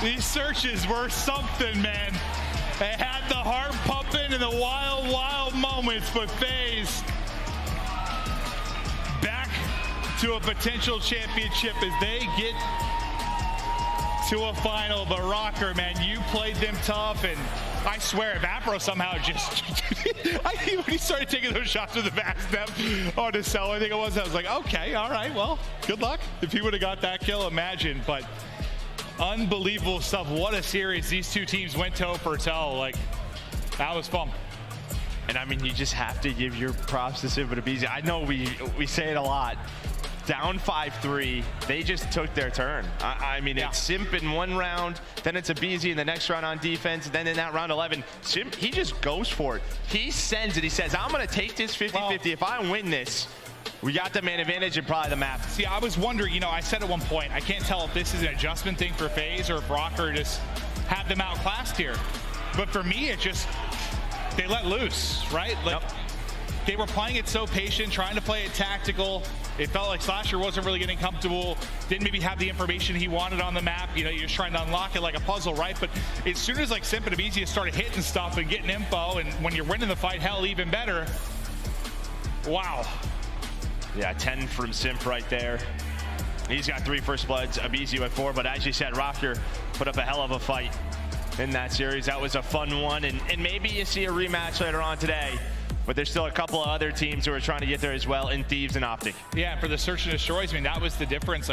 These searches were something, man. They had the heart pumping in the wild, wild moments, but FaZe back to a potential championship as they get to a final. But RØKKR, man, you played them tough, and I swear if Afro somehow just when he started taking those shots with the vast depth on his cell, I think it was, I was like, okay, all right, well, good luck. If he would have got that kill, imagine. But unbelievable stuff. What a series these two teams went toe for toe. Like, that was fun. And I mean, you just have to give your props to Simp and Abizi. I know we say it a lot. Down 5-3, they just took their turn. I mean, it's Simp in one round, then it's Abizi in the next round on defense, then in that round 11, Simp, he just goes for it. He sends it. He says, I'm going to take this 50-50. If I win this, we got the man advantage and probably the map. See, I was wondering, you know, I said at one point, I can't tell if this is an adjustment thing for FaZe or if RØKKR just had them outclassed here. But for me, it just, they let loose, right? Like, they were playing it so patient, trying to play it tactical. It felt like Slasher wasn't really getting comfortable, didn't maybe have the information he wanted on the map. You know, you're just trying to unlock it like a puzzle, right? But as soon as like Simp and Abizi started hitting stuff and getting info, and when you're winning the fight, hell, even better. Wow. Yeah, 10 from Simp right there. He's got 3 first bloods, Abizi with 4, but as you said, RØKKR put up a hell of a fight in that series. That was a fun one, and maybe you see a rematch later on today. But there's still a couple of other teams who are trying to get there as well in Thieves and OpTic. Yeah, for the search and destroys, I mean, that was the difference. Like,